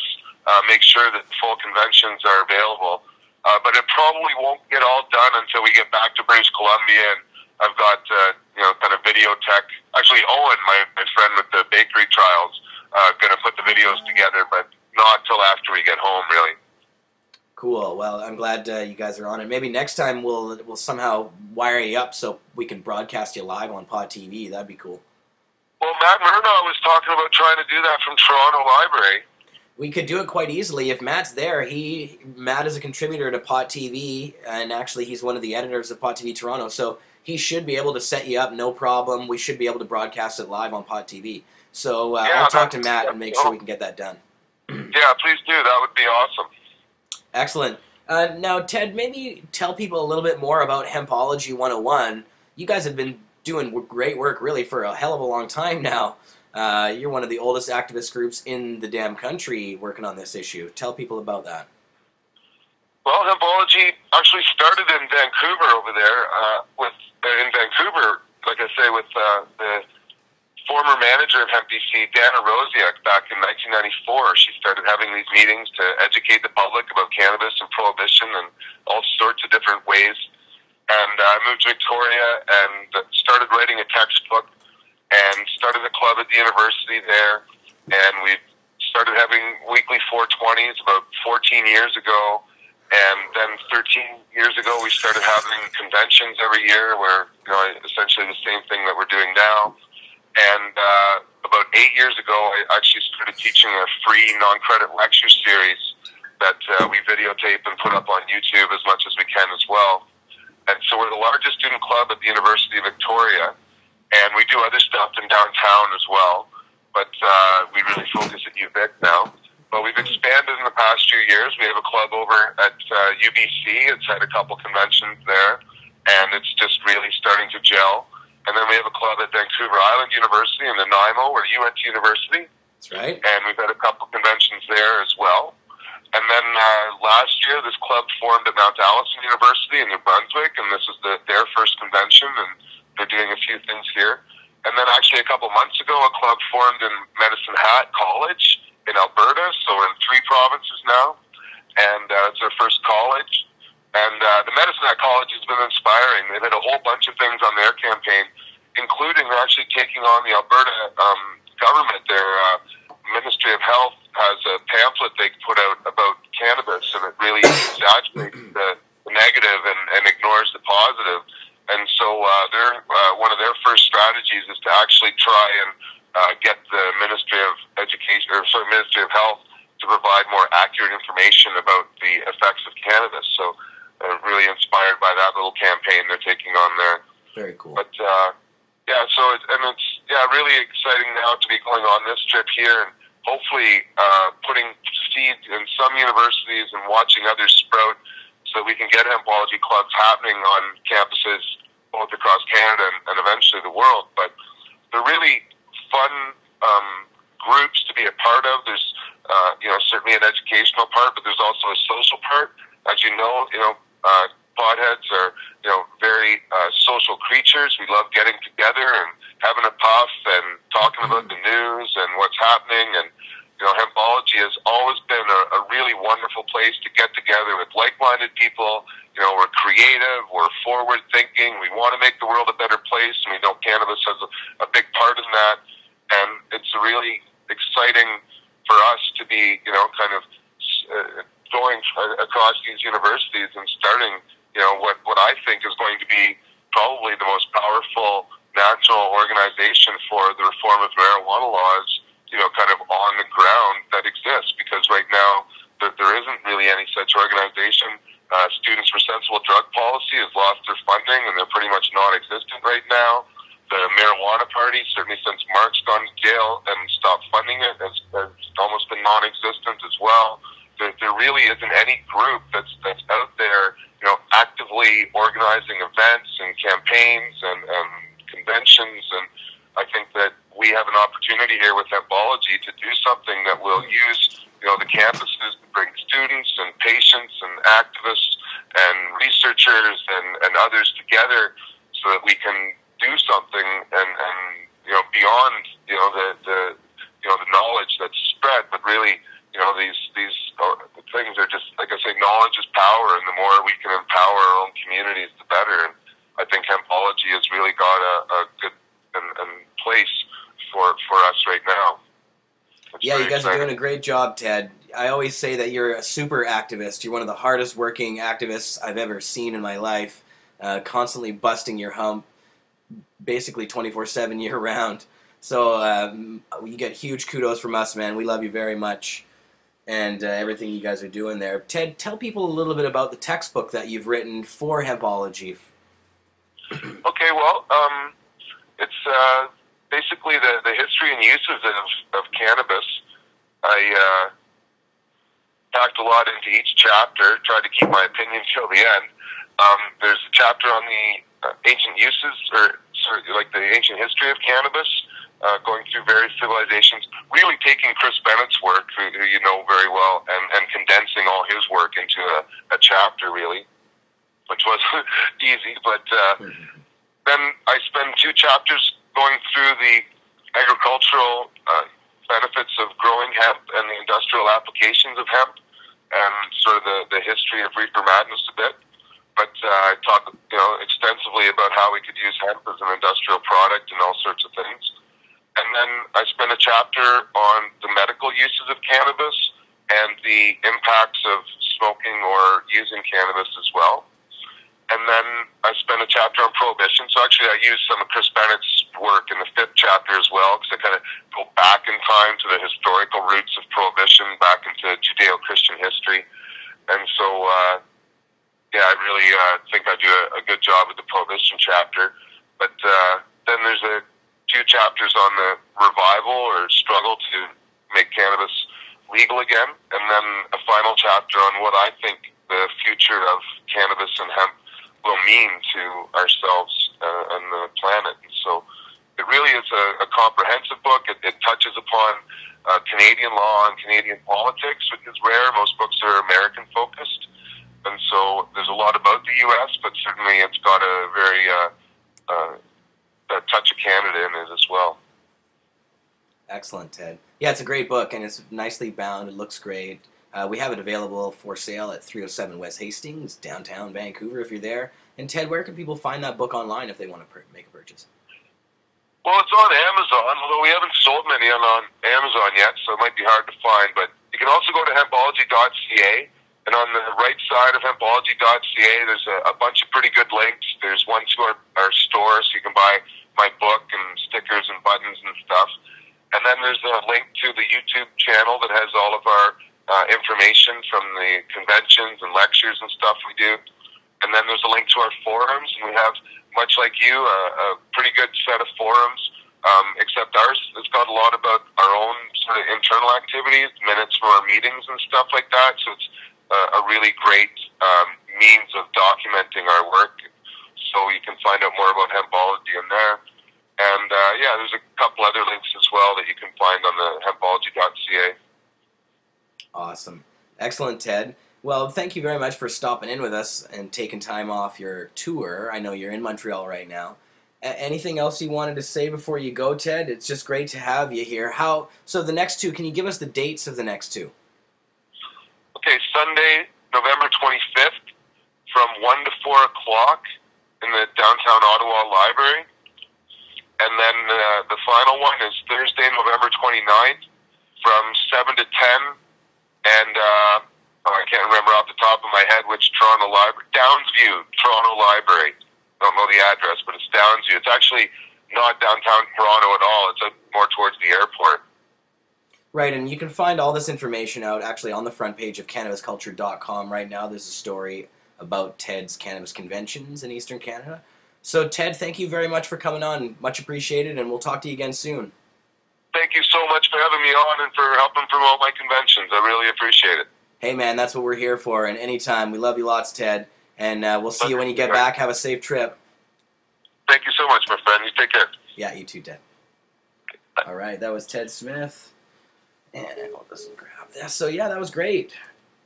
make sure that the full conventions are available. But it probably won't get all done until we get back to British Columbia, and I've got kind of video tech. Actually, Owen, my friend with the bakery trials, going to put the videos together, but not till after we get home, really. Cool. Well, I'm glad you guys are on it. Maybe next time we'll somehow wire you up so we can broadcast you live on Pod TV. That'd be cool. Well, Matt Murnaugh was talking about trying to do that from Toronto Library. We could do it quite easily. If Matt's there, Matt is a contributor to Pod TV, and actually he's one of the editors of Pod TV Toronto, so he should be able to set you up, no problem. We should be able to broadcast it live on Pod TV. So I'll talk to Matt and make sure we can get that done. Yeah, please do. That would be awesome. Excellent. Now, Ted, maybe tell people a little bit more about Hempology 101. You guys have been doing great work, really, for a hell of a long time now. You're one of the oldest activist groups in the damn country working on this issue. Tell people about that. Well, Hempology actually started in Vancouver over there, in Vancouver, like I say, with the former manager of Hemp BC, Dana Rosiak, back in 1994. She started having these meetings to educate the public about cannabis and prohibition and all sorts of different ways. And I moved to Victoria and started writing a textbook and started a club at the university there. And we started having weekly 420s about 14 years ago. And then 13 years ago, we started having conventions every year where, essentially the same thing that we're doing now. And about 8 years ago, I actually started teaching a free non-credit lecture series that we videotape and put up on YouTube as much as we can as well. And so we're the largest student club at the University of Victoria, and we do other stuff in downtown as well, but we really focus at UVic now. But we've expanded in the past few years. We have a club over at UBC. It's had a couple conventions there, and it's just really starting to gel. And then we have a club at Vancouver Island University in Nanaimo, or UNT University. That's right. And we've had a couple conventions there as well. And then last year, this club formed at Mount Allison University in New Brunswick, and this is their first convention, and they're doing a few things here. And then actually a couple months ago, a club formed in Medicine Hat College in Alberta, so we're in 3 provinces now, and it's their first college. And the Medicine Hat College has been inspiring. They've had a whole bunch of things on their campaign, including they're actually taking on the Alberta government. Their Ministry of Health has a pamphlet they put out about cannabis, and it really exaggerates the negative and ignores the positive. And so one of their first strategies is to actually try and get the Ministry of Ministry of Health to provide more accurate information about the effects of cannabis. So really inspired by that little campaign they're taking on there. Very cool. But it's really exciting now to be going on this trip here and hopefully putting seeds in some universities and watching others sprout so that we can get hempology clubs happening on campuses both across Canada and eventually the world. But they're really fun groups to be a part of. There's certainly an educational part, but there's also a social part. As you know, potheads are very social creatures. We love getting together and having a puff and talking about the news and what's happening. And Hempology has always been a really wonderful place to get together with like-minded people. We're creative, we're forward-thinking, we want to make the world a better place, and we know cannabis has a big part in that. And it's really exciting for us to be, going across these universities and starting, what I think is going to be probably the most powerful national organization for the reform of marijuana laws, kind of on the ground that exists. Because right now, there isn't really any such organization. Students for Sensible Drug Policy has lost their funding, and they're pretty much non-existent right now. The Marijuana Party, certainly since Marc's gone to jail and stopped funding it, has almost been non-existent as well. There really isn't any group that's out there, actively organizing events and campaigns and conventions. And I think that we have an opportunity here with Hempology to do something that will use, the campuses to bring students and patients and activists and researchers and others together so that we can do something and beyond, the knowledge that's spread, but really, these things are just, like I say, knowledge is power, and the more we can empower our own communities, the better. And I think Hempology has really got a good place for us right now. Yeah, you guys are doing a great job, Ted. I always say that you're a super activist. You're one of the hardest working activists I've ever seen in my life, constantly busting your hump, basically 24/7 year round. So you get huge kudos from us, man. We love you very much, and everything you guys are doing there. Ted, tell people a little bit about the textbook that you've written for Hempology. Okay, well, it's basically the history and uses of cannabis. I packed a lot into each chapter, tried to keep my opinion till the end. There's a chapter on the ancient uses, or like the ancient history of cannabis, going through various civilizations, really taking Chris Bennett's work, who you know very well, and condensing all his work into a chapter, really, which was easy. But then I spend 2 chapters going through the agricultural benefits of growing hemp and the industrial applications of hemp, and sort of the history of reefer madness a bit. But I talk, extensively about how we could use hemp as an industrial product and all sorts of things. And then I spend a chapter on the medical uses of cannabis and the impacts of smoking or using cannabis as well. And then I spend a chapter on prohibition. So actually I use some of Chris Bennett's work in the 5th chapter as well, because I kind of go back in time to the historical roots of prohibition, back into Judeo-Christian history. And so, I really think I do a good job with the prohibition chapter. But then there's a few chapters on the revival or struggle to make cannabis legal again. And then a final chapter on what I think the future of cannabis and hemp will mean to ourselves and the planet. And so it really is a comprehensive book. It touches upon Canadian law and Canadian politics, which is rare. Most books are American focused, and so there's a lot about the U.S., but certainly it's got a very a touch of Canada in it as well. Excellent, Ted. Yeah, it's a great book, and it's nicely bound. It looks great. We have it available for sale at 307 West Hastings, downtown Vancouver, if you're there. And Ted, where can people find that book online if they want to make a purchase? Well, it's on Amazon, although we haven't sold many on Amazon yet, so it might be hard to find. But you can also go to hempology.ca, and on the right side of hempology.ca, there's a bunch of pretty good links. There's one to our store, so you can buy my book and stickers and buttons and stuff. And then there's a link to the YouTube channel that has all of our information from the conventions and lectures and stuff we do. And then there's a link to our forums, and we have, much like you, a pretty good set of forums, except ours has got a lot about our own sort of internal activities, minutes from our meetings and stuff like that. So it's a really great means of documenting our work. So you can find out more about Hempology in there. And yeah, there's a couple other links as well that you can find on the hempology.ca. Awesome. Excellent, Ted. Well, thank you very much for stopping in with us and taking time off your tour. I know you're in Montreal right now. Anything else you wanted to say before you go, Ted? It's just great to have you here. So the next two, can you give us the dates of the next two? Okay, Sunday, November 25th, from 1 to 4 o'clock in the downtown Ottawa Library. And then the final one is Thursday, November 29th, from 7 to 10. And I can't remember off the top of my head which Toronto Library. Downsview, Toronto Library. Don't know the address, but it's Downsview. It's actually not downtown Toronto at all. It's more towards the airport. Right, and you can find all this information out actually on the front page of cannabisculture.com. Right now there's a story about Ted's Cannabis Conventions in Eastern Canada. So Ted, thank you very much for coming on. Much appreciated, and we'll talk to you again soon. Thank you so much for having me on and for helping promote my conventions. I really appreciate it. Hey man, that's what we're here for, and anytime. We love you lots, Ted, and we'll see you when you get back. Have a safe trip. Thank you so much, my friend. You take care. Yeah, you too, Ted. All right, that was Ted Smith. And I'll just grab this. So yeah, that was great.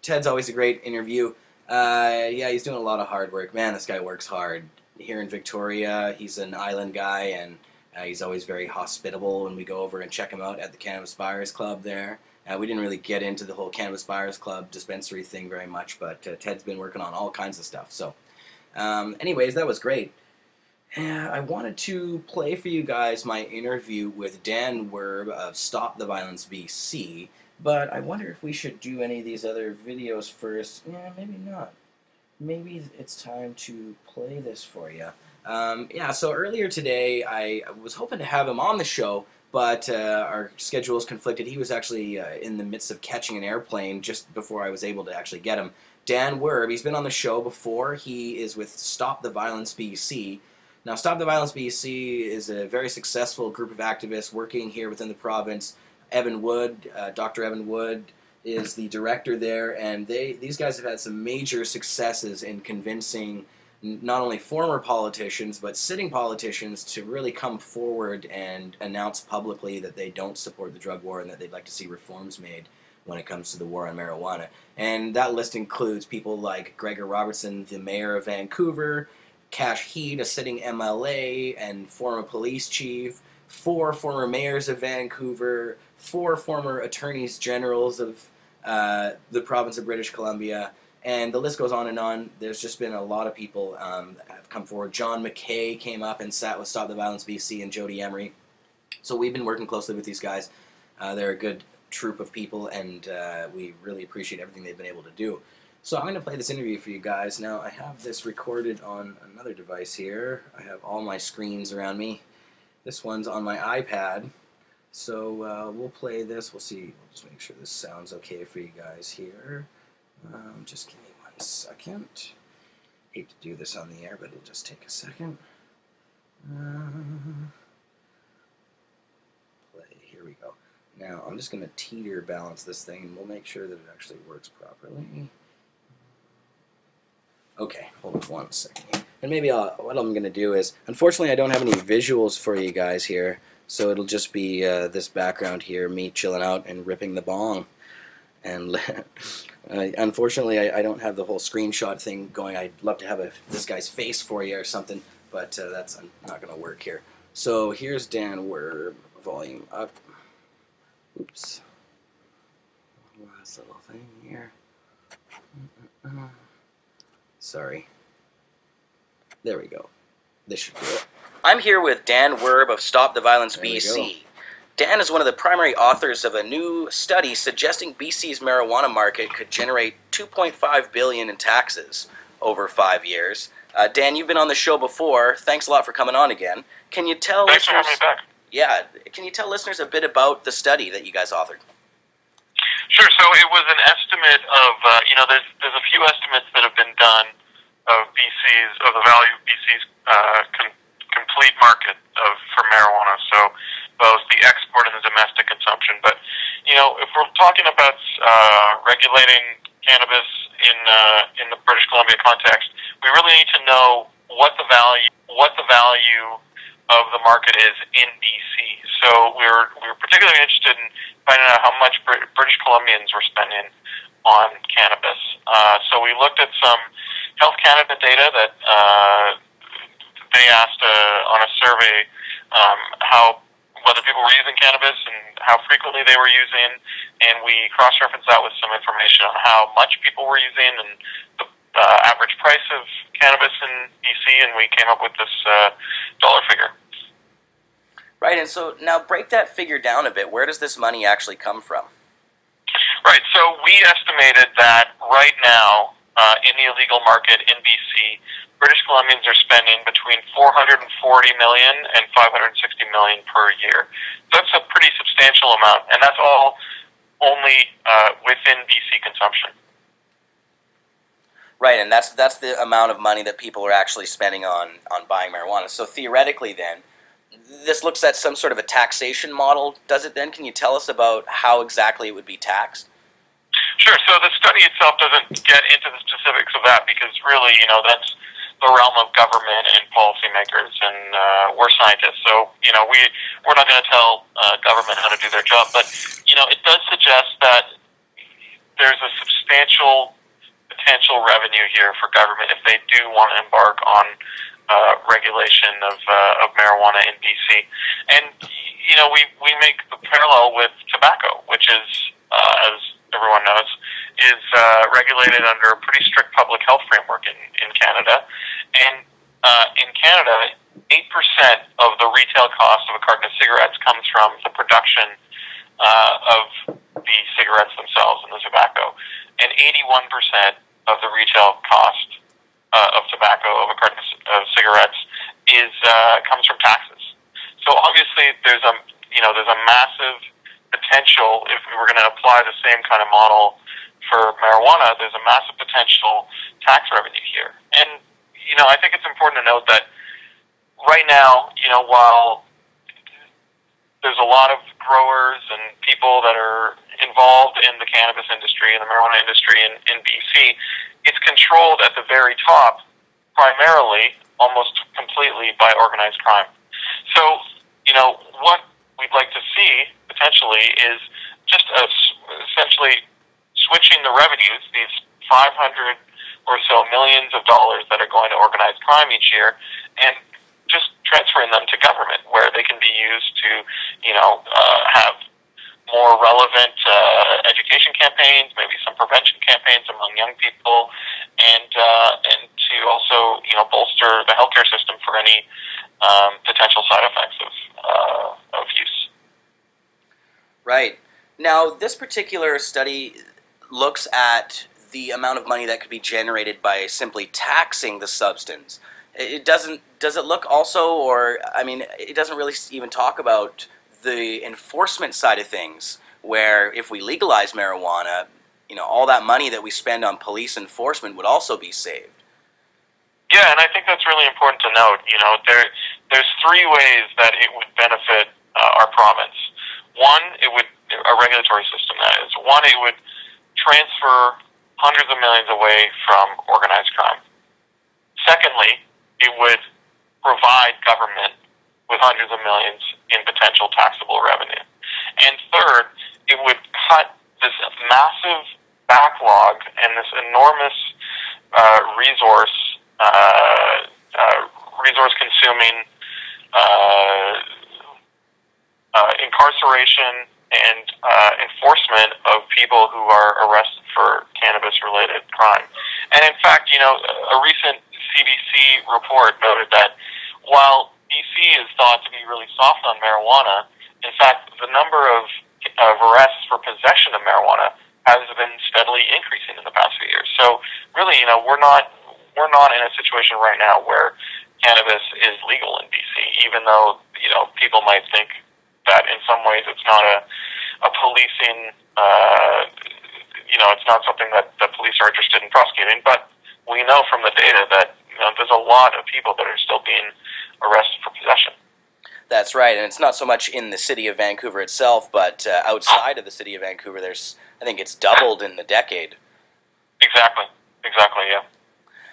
Ted's always a great interview. Yeah, he's doing a lot of hard work. Man, this guy works hard. Here in Victoria, he's an island guy, and he's always very hospitable when we go over and check him out at the Cannabis Buyers Club there. We didn't really get into the whole Cannabis Buyers Club dispensary thing very much, but Ted's been working on all kinds of stuff. So anyways, that was great. I wanted to play for you guys my interview with Dan Werb of Stop the Violence BC, but I wonder if we should do any of these other videos first. Yeah, maybe not. Maybe it's time to play this for you. Yeah, so earlier today I was hoping to have him on the show, but our schedules conflicted. He was actually in the midst of catching an airplane just before I was able to actually get him. Dan Werb, he's been on the show before. He is with Stop the Violence BC. Now, Stop the Violence BC is a very successful group of activists working here within the province. Evan Wood, Dr. Evan Wood, is the director there, and these guys have had some major successes in convincing not only former politicians, but sitting politicians to really come forward and announce publicly that they don't support the drug war and that they'd like to see reforms made when it comes to the war on marijuana. And that list includes people like Gregor Robertson, the mayor of Vancouver, Cash Heed, a sitting MLA and former police chief, 4 former mayors of Vancouver, 4 former attorneys generals of the province of British Columbia, and the list goes on and on. There's just been a lot of people that have come forward. John McKay came up and sat with Stop the Violence BC and Jody Emery. So we've been working closely with these guys. They're a good troop of people, and we really appreciate everything they've been able to do. So I'm going to play this interview for you guys. Now, I have this recorded on another device here. I have all my screens around me. This one's on my iPad. So we'll play this. We'll see. We'll just make sure this sounds okay for you guys here. Just give me 1 second. Hate to do this on the air, but it'll just take a second. Play. Here we go. Now, I'm just going to teeter balance this thing, and we'll make sure that it actually works properly. Okay, hold on 1 second. And maybe what I'm going to do is, unfortunately I don't have any visuals for you guys here, So it'll just be this background here, me chilling out and ripping the bong. And unfortunately, I don't have the whole screenshot thing going. I'd love to have this guy's face for you or something, but that's not going to work here. So here's Dan Werb, volume up. Oops. Last little thing here. Sorry. There we go. This should do it. I'm here with Dan Werb of Stop the Violence BC. Dan is one of the primary authors of a new study suggesting BC's marijuana market could generate $2.5 billion in taxes over 5 years. Dan, you've been on the show before. Thanks a lot for coming on again. Can you tell Thanks for having me back. Yeah, can you tell listeners a bit about the study that you guys authored? Sure. So it was an estimate of, there's a few estimates that have been done of the value of BC's complete market for marijuana. So both the export and the domestic consumption. But if we're talking about regulating cannabis in the British Columbia context, we really need to know what the value of the market is in BC. So we were particularly interested in finding out how much British Columbians were spending on cannabis. So we looked at some Health Canada data that they asked on a survey whether people were using cannabis and how frequently they were using, and we cross-referenced that with some information on how much people were using and the average price of cannabis in BC, and we came up with this dollar figure. Right, and so now break that figure down a bit. Where does this money actually come from? Right, so we estimated that right now in the illegal market in BC, British Columbians are spending between $440 million and $560 million per year. That's a pretty substantial amount, and that's all only within BC consumption. Right, and that's the amount of money that people are actually spending on buying marijuana. So theoretically then, this looks at some sort of a taxation model, does it then? Can you tell us about how exactly it would be taxed? Sure, so the study itself doesn't get into the specifics of that because really, that's the realm of government and policymakers, and we're scientists, so, we're not going to tell government how to do their job, but, it does suggest that there's a substantial potential revenue here for government if they do want to embark on regulation of marijuana in BC. And, we make the parallel with tobacco, which is, as everyone knows, is regulated under a pretty strict public health framework in Canada. And in Canada, 8% of the retail cost of a carton of cigarettes comes from the production of the cigarettes themselves and the tobacco. And 81% of the retail cost of tobacco, of a carton of cigarettes, comes from taxes. So obviously there's a massive potential, if we were going to apply the same kind of model for marijuana, there's a massive potential tax revenue here. And, I think it's important to note that right now, while there's a lot of growers and people that are involved in the cannabis industry and the marijuana industry in BC, it's controlled at the very top primarily, almost completely, by organized crime. So, what we'd like to see potentially is just essentially switching the revenues, these 500 or so millions of dollars that are going to organized crime each year, and just transferring them to government where they can be used to, have more relevant education campaigns, maybe some prevention campaigns among young people, and to also, bolster the healthcare system for any potential side effects of use. Right. Now, this particular study looks at the amount of money that could be generated by simply taxing the substance. Does it look also, or, it doesn't really even talk about the enforcement side of things, where if we legalize marijuana, all that money that we spend on police enforcement would also be saved. Yeah, and I think that's really important to note. There's three ways that it would benefit our province. One, a regulatory system, that is. One, it would transfer hundreds of millions away from organized crime. Secondly, it would provide government with hundreds of millions in potential taxable revenue. And third, it would cut this massive backlog and this enormous resource-consuming incarceration and enforcement of people who are arrested for cannabis-related crime. And in fact, a recent CBC report noted that while BC is thought to be really soft on marijuana, in fact, the number of arrests for possession of marijuana has been steadily increasing in the past few years. So really, we're not in a situation right now where cannabis is legal in BC, even though people might think that in some ways it's not a policing, it's not something that the police are interested in prosecuting. But we know from the data that there's a lot of people that are still being arrested for possession. That's right, and it's not so much in the city of Vancouver itself, but outside of the city of Vancouver, I think it's doubled in the decade. Exactly, yeah.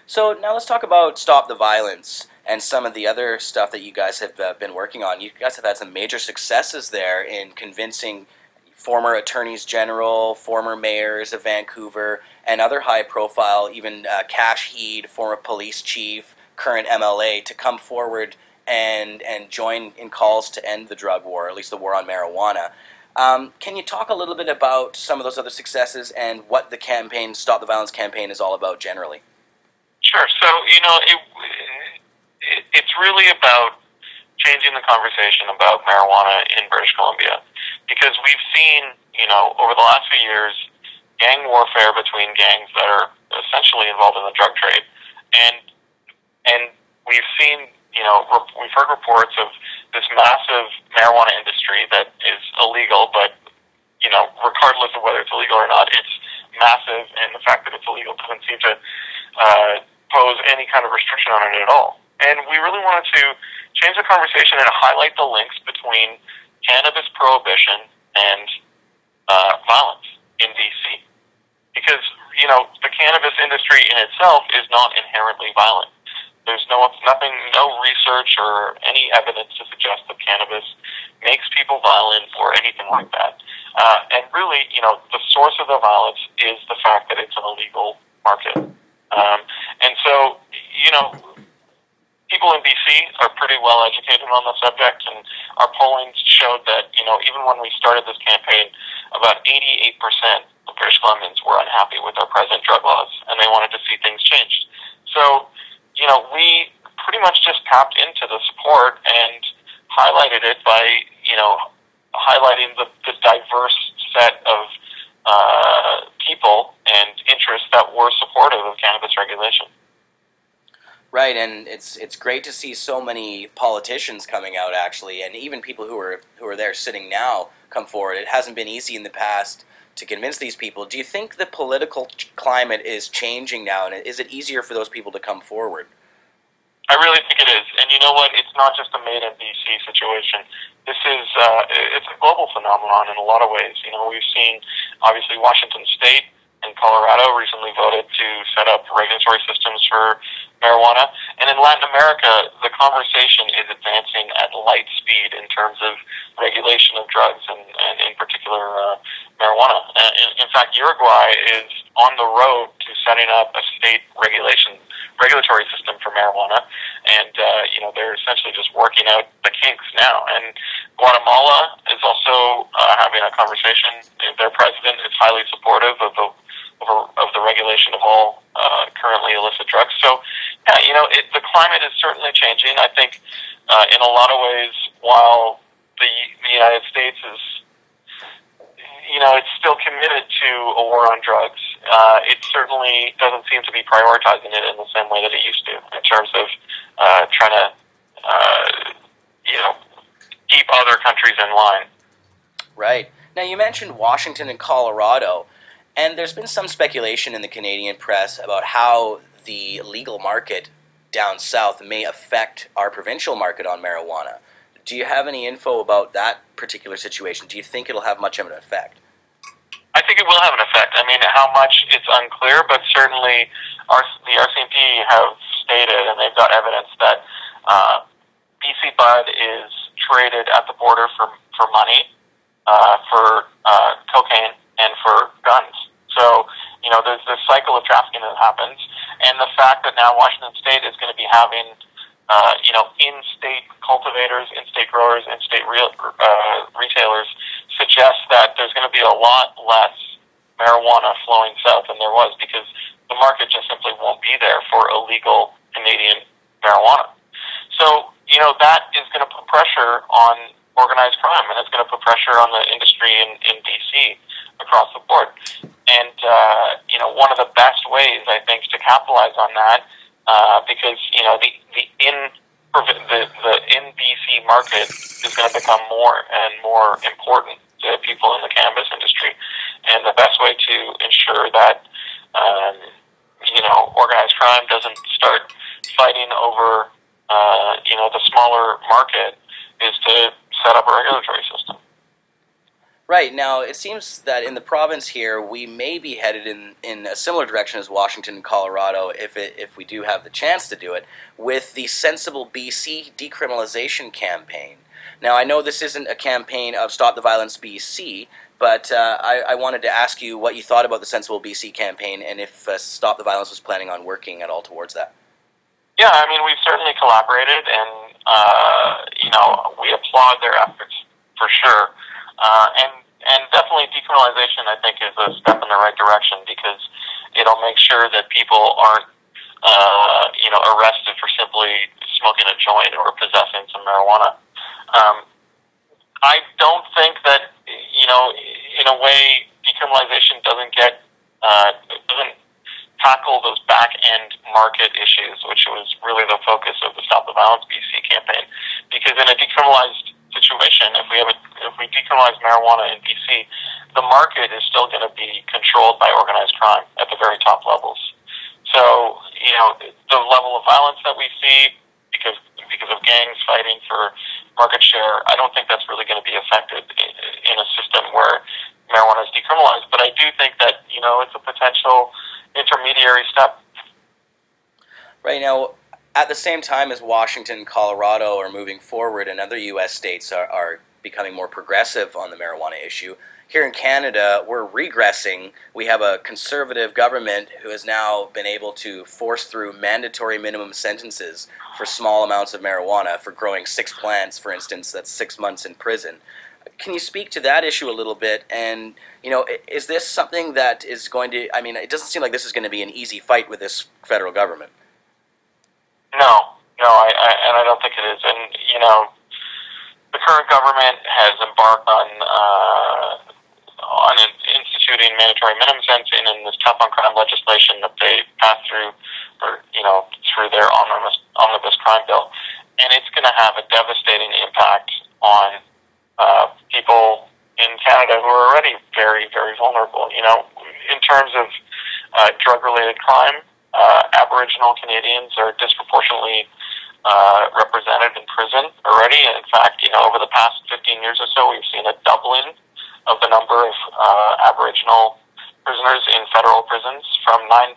So now let's talk about Stop the Violence and some of the other stuff that you guys have been working on. You guys have had some major successes there in convincing former attorneys general, former mayors of Vancouver, and other high-profile, even Cash Heed, former police chief, current MLA, to come forward and join in calls to end the drug war, at least the war on marijuana. Can you talk a little bit about some of those other successes and what the campaign, Stop the Violence campaign, is all about generally? Sure. So, it's really about changing the conversation about marijuana in British Columbia, because we've seen, over the last few years, gang warfare between gangs that are essentially involved in the drug trade, and we've seen, we've heard reports of this massive marijuana industry that is illegal, but regardless of whether it's illegal or not, it's massive, and the fact that it's illegal doesn't seem to pose any kind of restriction on it at all. And we really wanted to change the conversation and highlight the links between cannabis prohibition and violence in BC. Because, the cannabis industry in itself is not inherently violent. There's no research or any evidence to suggest that cannabis makes people violent or anything like that. And really, the source of the violence is the fact that it's an illegal market. And so, people in BC are pretty well educated on the subject, and our polling showed that, even when we started this campaign, about 88% of British Columbians were unhappy with our present drug laws, and they wanted to see things changed. So, we pretty much just tapped into the support and highlighted it by, highlighting the diverse set of people and interests that were supportive of cannabis regulation. Right, and it's great to see so many politicians coming out, actually, and even people who are there sitting now come forward. It hasn't been easy in the past to convince these people. Do you think the political climate is changing now, and is it easier for those people to come forward? I really think it is, and you know what? It's not just a made-in-BC situation. This is it's a global phenomenon in a lot of ways. We've seen, obviously, Washington State and Colorado recently voted to set up regulatory systems for marijuana. And in Latin America, the conversation is advancing at light speed in terms of regulation of drugs and in particular, marijuana. In fact, Uruguay is on the road to setting up a state regulatory system for marijuana. And, they're essentially just working out the kinks now. And Guatemala is also having a conversation. Their president is highly supportive of the regulation of all currently illicit drugs. So, the climate is certainly changing. I think in a lot of ways, while the United States is, it's still committed to a war on drugs, it certainly doesn't seem to be prioritizing it in the same way that it used to in terms of trying to, keep other countries in line. Right. Now, you mentioned Washington and Colorado, and there's been some speculation in the Canadian press about how the legal market down south may affect our provincial market on marijuana. Do you have any info about that particular situation? Do you think it'll have much of an effect? I think it will have an effect. I mean, how much, it's unclear, but certainly the RCMP have stated, and they've got evidence that BC Bud is traded at the border for money, for cocaine, and for guns. So, there's this cycle of trafficking that happens, and the fact that now Washington State is going to be having, in-state cultivators, in-state growers, in-state retailers suggests that there's going to be a lot less marijuana flowing south than there was, because the market just simply won't be there for illegal Canadian marijuana. So, that is going to put pressure on organized crime, and it's going to put pressure on the industry in BC across the board. And, one of the best ways, I think, to capitalize on that, because, the in BC market is going to become more and more important to people in the cannabis industry. And the best way to ensure that, organized crime doesn't start fighting over, the smaller market is to set up a regulatory system. Right. Now, it seems that in the province here, we may be headed in a similar direction as Washington and Colorado, if we do have the chance to do it, with the Sensible BC decriminalization campaign. Now, I know this isn't a campaign of Stop the Violence BC, but I wanted to ask you what you thought about the Sensible BC campaign, and if Stop the Violence was planning on working at all towards that. Yeah, I mean, we've certainly collaborated, and, we applaud their efforts, for sure. And definitely decriminalization, I think, is a step in the right direction, because it'll make sure that people aren't, arrested for simply smoking a joint or possessing some marijuana. I don't think that, in a way, decriminalization doesn't tackle those back-end market issues, which was really the focus of the Stop the Violence BC campaign. Because in a decriminalized situation, if we decriminalize marijuana in BC, the market is still going to be controlled by organized crime at the very top levels. So, the level of violence that we see because of gangs fighting for market share, I don't think that's really going to be affected in a system where marijuana is decriminalized. But I do think that, it's a potential intermediary step. Right. Now, at the same time as Washington and Colorado are moving forward and other U.S. states are becoming more progressive on the marijuana issue, here in Canada, we're regressing. We have a conservative government who has now been able to force through mandatory minimum sentences for small amounts of marijuana. For growing 6 plants, for instance, that's 6 months in prison. Can you speak to that issue a little bit? And, is this something that is going to, it doesn't seem like this is going to be an easy fight with this federal government. No, I don't think it is. And, the current government has embarked on instituting mandatory minimum sentencing and this tough on crime legislation that they passed through, through their omnibus crime bill. And it's going to have a devastating impact on people in Canada who are already very, very vulnerable. In terms of drug-related crime, Aboriginal Canadians are disproportionately represented in prison already. And in fact, over the past 15 years or so, we've seen a doubling of the number of Aboriginal prisoners in federal prisons, from 9%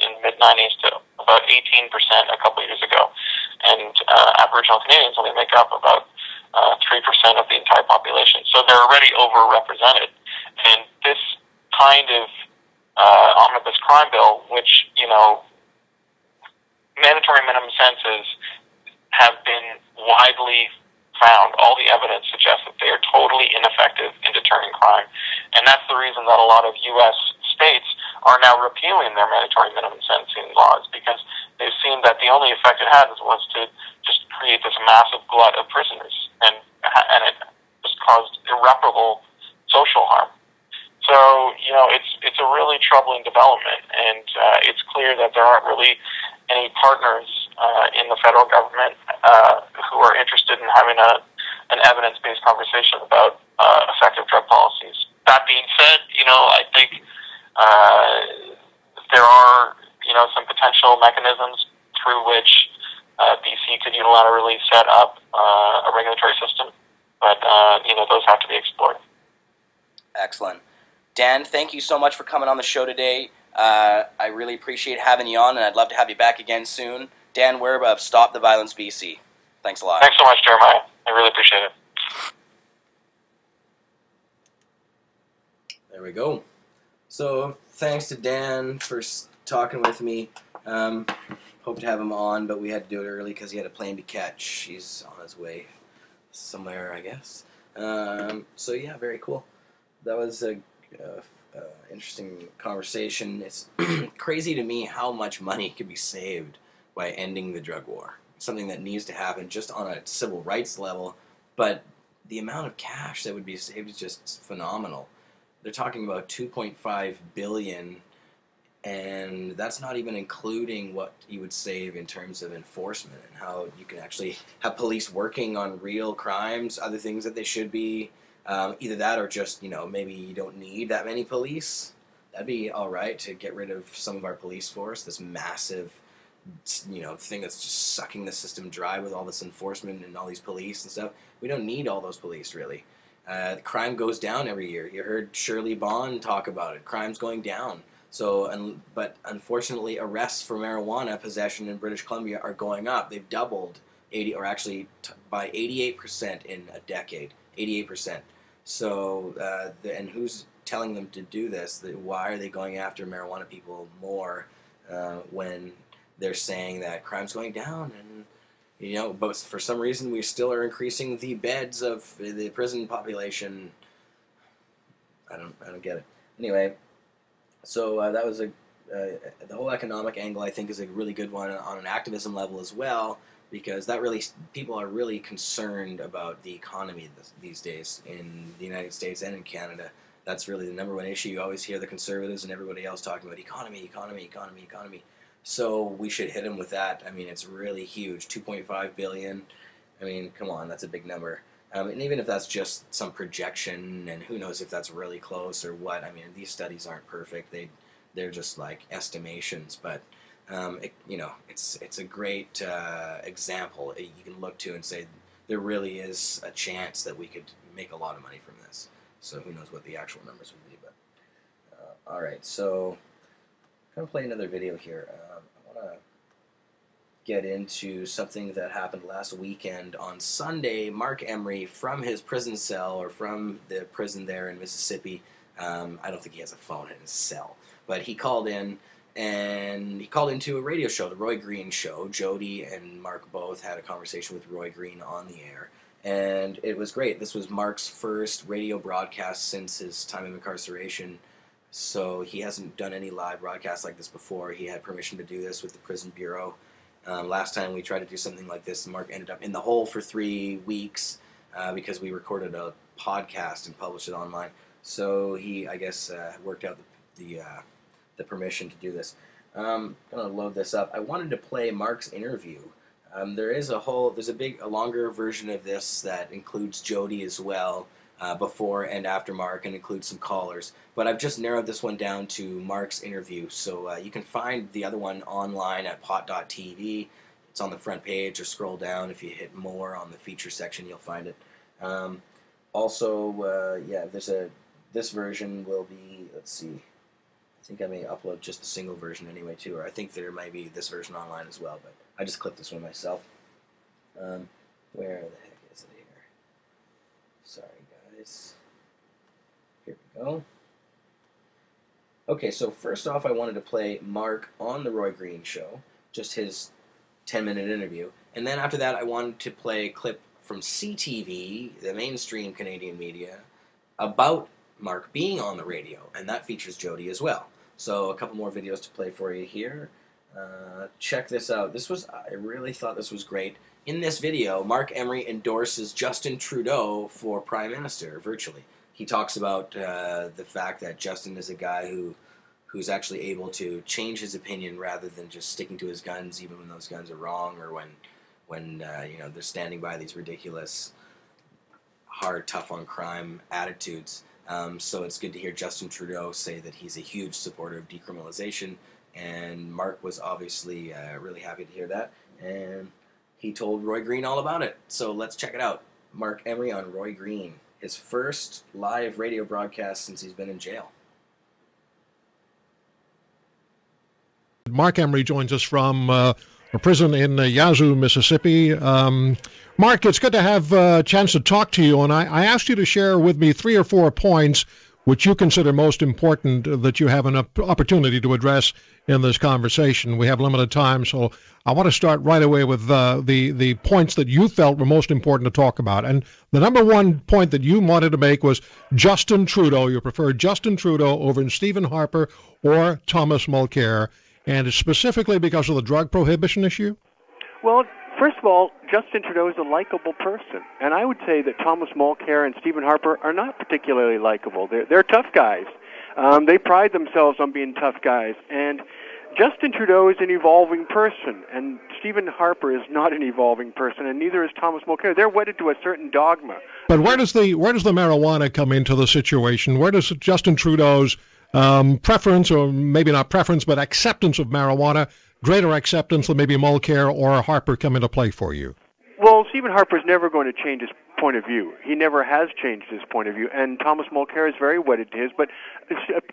in the mid-90s to about 18% a couple years ago. And Aboriginal Canadians only make up about 3% of the entire population. So they're already overrepresented. And this kind of omnibus crime bill, which, mandatory minimum sentences have been widely found. All the evidence suggests that they are totally ineffective in deterring crime. And that's the reason that a lot of U.S. states are now repealing their mandatory minimum sentencing laws, because they've seen that the only effect it had was to just create this massive glut of prisoners, and it just caused irreparable social harm. So, it's a really troubling development, and it's clear that there aren't really any partners in the federal government who are interested in having an evidence-based conversation about effective drug policies. That being said, I think there are, some potential mechanisms through which BC could unilaterally set up a regulatory system, but, those have to be explored. Excellent. Dan, thank you so much for coming on the show today. I really appreciate having you on, and I'd love to have you back again soon. Dan Werb of Stop the Violence BC. Thanks a lot. Thanks so much, Jeremiah. I really appreciate it. There we go. So thanks to Dan for talking with me. Hope to have him on, but we had to do it early because he had a plane to catch. He's on his way somewhere, I guess. So yeah, very cool. That was a interesting conversation. It's crazy to me how much money could be saved by ending the drug war. Something that needs to happen just on a civil rights level, but the amount of cash that would be saved is just phenomenal. They're talking about $2.5 billion, and that's not even including what you would save in terms of enforcement and how you can actually have police working on real crimes, other things that they should be. Either that or just, maybe you don't need that many police. That'd be all right to get rid of some of our police force, this massive, thing that's just sucking the system dry with all this enforcement and all these police and stuff. We don't need all those police, really. Crime goes down every year. You heard Shirley Bond talk about it. Crime's going down. So, but unfortunately, arrests for marijuana possession in British Columbia are going up. They've doubled, by 88% in a decade. 88%. So, and who's telling them to do this? Why are they going after marijuana people more when they're saying that crime's going down? And but for some reason we still are increasing the beds of the prison population. I don't get it. Anyway, so that was the whole economic angle. I think is a really good one on an activism level as well, because that really, people are really concerned about the economy these days in the United States and in Canada. That's really the number one issue. You always hear the conservatives and everybody else talking about economy. So we should hit them with that. I mean, it's really huge, $2.5 billion. I mean, come on, that's a big number. And even if that's just some projection, and who knows if that's really close or what. I mean, these studies aren't perfect. They're just like estimations, but it's a great example you can look to and say there really is a chance that we could make a lot of money from this. So who knows what the actual numbers would be, but all right. So I'm gonna play another video here. I want to get into something that happened last weekend. On Sunday, Marc Emery, from his prison cell, or from the prison there in Mississippi, I don't think he has a phone in his cell, but he called in. And he called into a radio show, the Roy Green Show. Jody and Marc both had a conversation with Roy Green on the air. And it was great. This was Marc's first radio broadcast since his time of incarceration. So he hasn't done any live broadcasts like this before. He had permission to do this with the Prison Bureau. Last time we tried to do something like this, Marc ended up in the hole for 3 weeks because we recorded a podcast and published it online. So he, I guess, worked out the permission to do this. I'm gonna load this up. I wanted to play Marc's interview. There's a longer version of this that includes Jody as well, before and after Marc, and includes some callers. But I've just narrowed this one down to Marc's interview. So you can find the other one online at pot.tv. It's on the front page, or scroll down. If you hit more on the feature section, you'll find it. This version will be, let's see, I think I may upload just the single version anyway too, or I think there might be this version online as well, but I just clipped this one myself. Where the heck is it here? Sorry guys. Here we go. Okay, so first off I wanted to play Marc on the Roy Green Show, just his 10-minute interview, and then after that I wanted to play a clip from CTV, the mainstream Canadian media, about Marc being on the radio, and that features Jody as well. So a couple more videos to play for you here. Check this out. I really thought this was great. In this video, Marc Emery endorses Justin Trudeau for Prime Minister virtually. He talks about the fact that Justin is a guy who's actually able to change his opinion rather than just sticking to his guns, even when those guns are wrong, or when they're standing by these ridiculous, hard, tough on crime attitudes. So it's good to hear Justin Trudeau say that he's a huge supporter of decriminalization, and Marc was obviously really happy to hear that, and he told Roy Green all about it. So let's check it out. Marc Emery on Roy Green, his first live radio broadcast since he's been in jail. Marc Emery joins us from a prison in Yazoo, Mississippi. Marc, it's good to have a chance to talk to you, and I asked you to share with me 3 or 4 points which you consider most important that you have an opportunity to address in this conversation. We have limited time, so I want to start right away with the points that you felt were most important to talk about. And the number one point that you wanted to make was Justin Trudeau. You prefer Justin Trudeau over Stephen Harper or Thomas Mulcair, and specifically because of the drug prohibition issue? Well, first of all, Justin Trudeau is a likable person, and I would say that Thomas Mulcair and Stephen Harper are not particularly likable. They're tough guys. They pride themselves on being tough guys, and Justin Trudeau is an evolving person, and Stephen Harper is not an evolving person, and neither is Thomas Mulcair. They're wedded to a certain dogma. But where does the marijuana come into the situation? Where does Justin Trudeau's preference, or maybe not preference, but acceptance of marijuana, greater acceptance than maybe Mulcair or Harper, come into play for you? Well, Stephen Harper is never going to change his point of view. He never has changed his point of view, and Thomas Mulcair is very wedded to his. But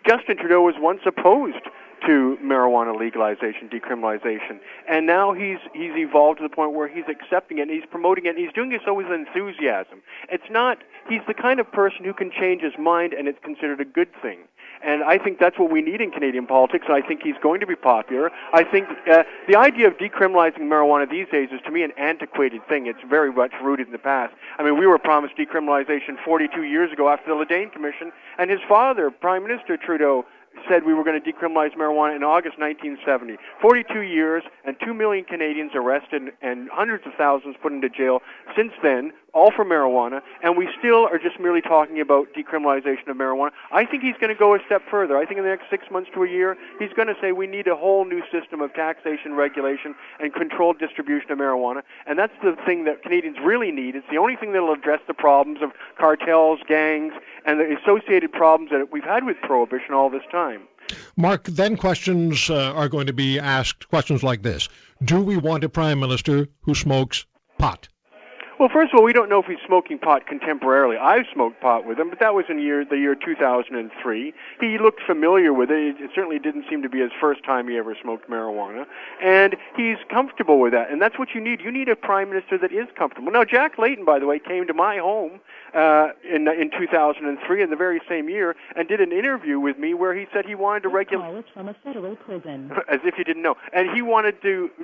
Justin Trudeau was once opposed to marijuana legalization, decriminalization, and now he's evolved to the point where he's accepting it, and he's promoting it, and he's doing it so with enthusiasm. He's the kind of person who can change his mind, and it's considered a good thing. And I think that's what we need in Canadian politics, and I think he's going to be popular. I think the idea of decriminalizing marijuana these days is, to me, an antiquated thing. It's very much rooted in the past. I mean, we were promised decriminalization 42 years ago after the Ledane Commission, and his father, Prime Minister Trudeau, said we were going to decriminalize marijuana in August 1970. 42 years and 2 million Canadians arrested and hundreds of thousands put into jail since then, all for marijuana, and we still are just merely talking about decriminalization of marijuana. I think he's going to go a step further. I think in the next 6 months to a year, he's going to say we need a whole new system of taxation, regulation, and controlled distribution of marijuana, and that's the thing that Canadians really need. It's the only thing that will address the problems of cartels, gangs, and the associated problems that we've had with prohibition all this time. Marc, then questions are going to be asked, questions like this. Do we want a Prime Minister who smokes pot? Well, first of all, we don't know if he's smoking pot contemporarily. I've smoked pot with him, but that was in the year 2003. He looked familiar with it. It certainly didn't seem to be his first time he ever smoked marijuana. And he's comfortable with that. And that's what you need. You need a Prime Minister that is comfortable. Now, Jack Layton, by the way, came to my home in 2003, in the very same year, and did an interview with me where he said he wanted to regulate from a federal prison. As if you didn't know. And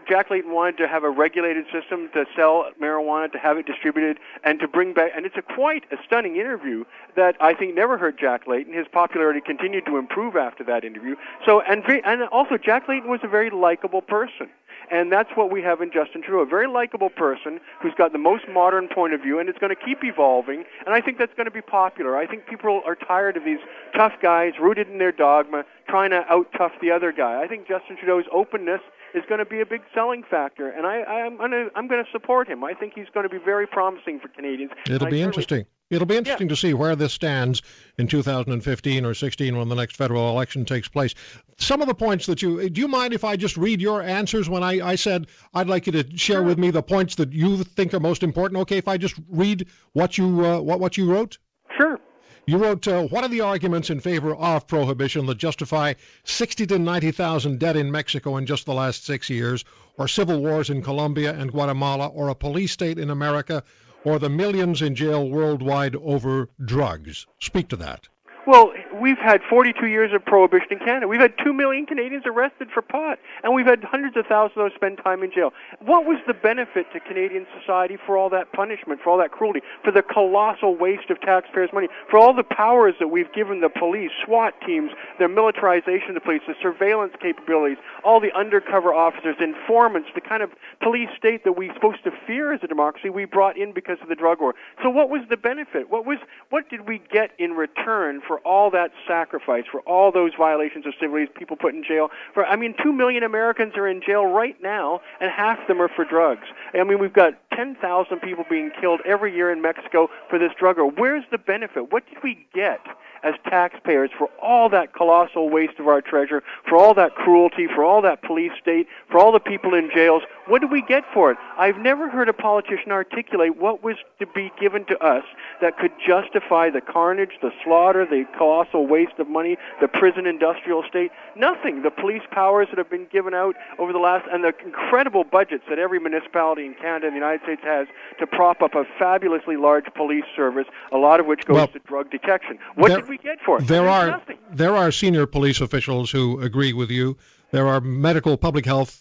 Jack Layton wanted to have a regulated system to sell marijuana, to have it distributed, and to bring back, and it's quite a stunning interview that I think never hurt Jack Layton. His popularity continued to improve after that interview. So, and also Jack Layton was a very likable person. And that's what we have in Justin Trudeau, a very likable person who's got the most modern point of view, and it's going to keep evolving, and I think that's going to be popular. I think people are tired of these tough guys rooted in their dogma, trying to out-tough the other guy. I think Justin Trudeau's openness is going to be a big selling factor, and I'm going to support him. I think he's going to be very promising for Canadians. It'll be interesting. It'll be interesting to see where this stands in 2015 or 16 when the next federal election takes place. Some of the points that do you mind if I just read your answers when I said I'd like you to share with me the points that you think are most important? Okay, if I just read what you wrote? Sure. You wrote, what are the arguments in favor of prohibition that justify 60 to 90,000 dead in Mexico in just the last 6 years, or civil wars in Colombia and Guatemala, or a police state in America, or the millions in jail worldwide over drugs? Speak to that. Well, we've had 42 years of prohibition in Canada. We've had 2 million Canadians arrested for pot, and we've had hundreds of thousands of those spend time in jail. What was the benefit to Canadian society for all that punishment, for all that cruelty, for the colossal waste of taxpayers' money, for all the powers that we've given the police, SWAT teams, their militarization of the police, the surveillance capabilities, all the undercover officers, informants, the kind of police state that we're supposed to fear as a democracy, we brought in because of the drug war. So what was the benefit? What did we get in return for all that sacrifice, for all those violations of civil rights, people put in jail? 2 million Americans are in jail right now, and half of them are for drugs. We've got 10,000 people being killed every year in Mexico for this drug war. Where's the benefit? What did we get as taxpayers for all that colossal waste of our treasure, for all that cruelty, for all that police state, for all the people in jails. What do we get for it? I've never heard a politician articulate what was to be given to us that could justify the carnage, the slaughter, the colossal waste of money, the prison industrial state. Nothing. The police powers that have been given out over the last, and the incredible budgets that every municipality in Canada and the United States has to prop up a fabulously large police service, a lot of which goes to drug detection. What did we get for it? There are senior police officials who agree with you. There are medical public health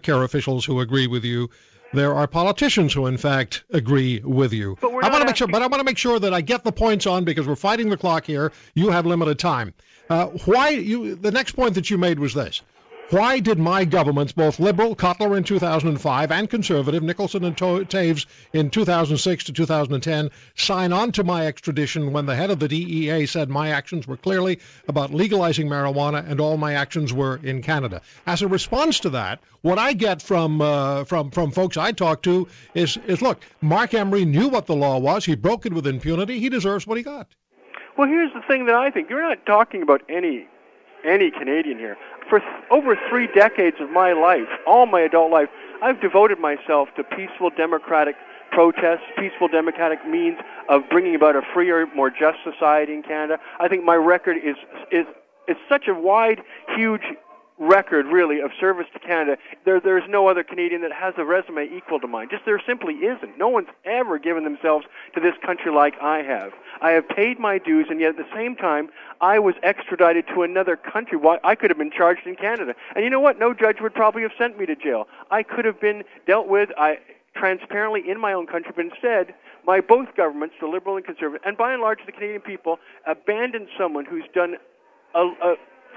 care officials who agree with you. There are politicians who, in fact, agree with you. I want to make sure that I get the points on, because we're fighting the clock here. You have limited time. The next point that you made was this. Why did my governments, both Liberal, Cotler in 2005, and Conservative, Nicholson and Taves in 2006 to 2010, sign on to my extradition when the head of the DEA said my actions were clearly about legalizing marijuana and all my actions were in Canada? As a response to that, what I get from folks I talk to is look, Marc Emery knew what the law was. He broke it with impunity. He deserves what he got. Well, here's the thing that I think. You're not talking about any Canadian here. For over 3 decades of my life, all my adult life, I've devoted myself to peaceful democratic protests, peaceful democratic means of bringing about a freer, more just society in Canada. I think my record is such a wide, huge record, really, of service to Canada. There's no other Canadian that has a resume equal to mine. Just there simply isn't. No one's ever given themselves to this country like I have. I have paid my dues, and yet at the same time, I was extradited to another country. Why? I could have been charged in Canada. And you know what? No judge would probably have sent me to jail. I could have been dealt with transparently in my own country, but instead, both governments, the Liberal and Conservative, and by and large the Canadian people, abandoned someone who's done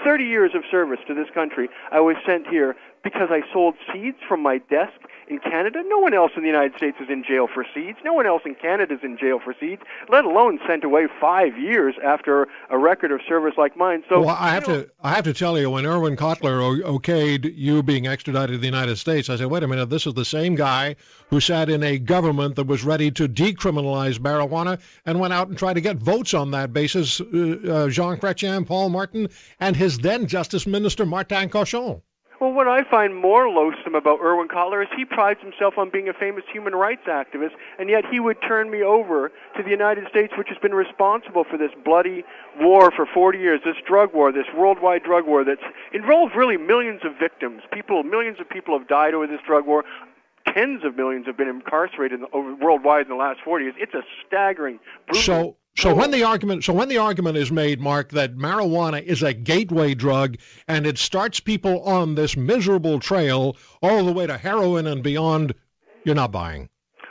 30 years of service to this country. I was sent here because I sold seeds from my desk in Canada. No one else in the United States is in jail for seeds. No one else in Canada is in jail for seeds, let alone sent away 5 years after a record of service like mine. So, well, I have to tell you, when Irwin Cotler okayed you being extradited to the United States, I said, wait a minute, this is the same guy who sat in a government that was ready to decriminalize marijuana and went out and tried to get votes on that basis, Jean Chrétien, Paul Martin, and his then Justice Minister, Martin Cochon. Well, what I find more loathsome about Irwin Cotler is he prides himself on being a famous human rights activist, and yet he would turn me over to the United States, which has been responsible for this bloody war for 40 years, this drug war, this worldwide drug war that's involved really millions of victims. Millions of people have died over this drug war. Tens of millions have been incarcerated worldwide in the last 40 years. It's a staggering, brutal. So when the argument is made, Marc, that marijuana is a gateway drug and it starts people on this miserable trail all the way to heroin and beyond, you're not buying.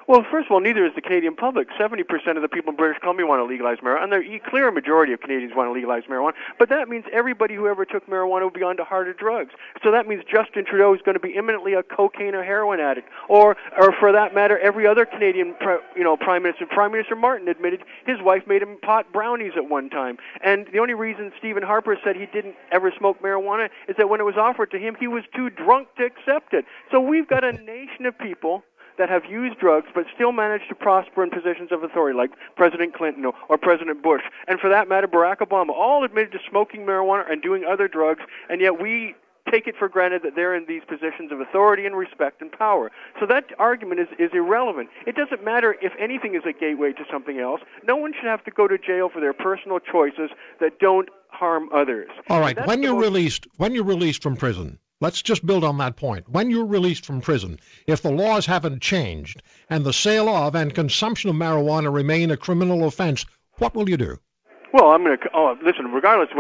Well, first of all, neither is the Canadian public. 70% of the people in British Columbia want to legalize marijuana, and the clear majority of Canadians want to legalize marijuana. But that means everybody who ever took marijuana will be on to harder drugs. So that means Justin Trudeau is going to be imminently a cocaine or heroin addict, or for that matter, every other Canadian, Prime Minister. Prime Minister Martin admitted his wife made him pot brownies at one time. And the only reason Stephen Harper said he didn't ever smoke marijuana is that when it was offered to him, he was too drunk to accept it. So we've got a nation of people that have used drugs but still manage to prosper in positions of authority, like President Clinton or President Bush, and for that matter, Barack Obama, all admitted to smoking marijuana and doing other drugs, and yet we take it for granted that they're in these positions of authority and respect and power. So that argument is irrelevant. It doesn't matter if anything is a gateway to something else. No one should have to go to jail for their personal choices that don't harm others. All right, when you're released from prison, let's just build on that point. When you're released from prison, if the laws haven't changed and the sale of and consumption of marijuana remain a criminal offense, what will you do? Well, I'm going to listen. Regardless of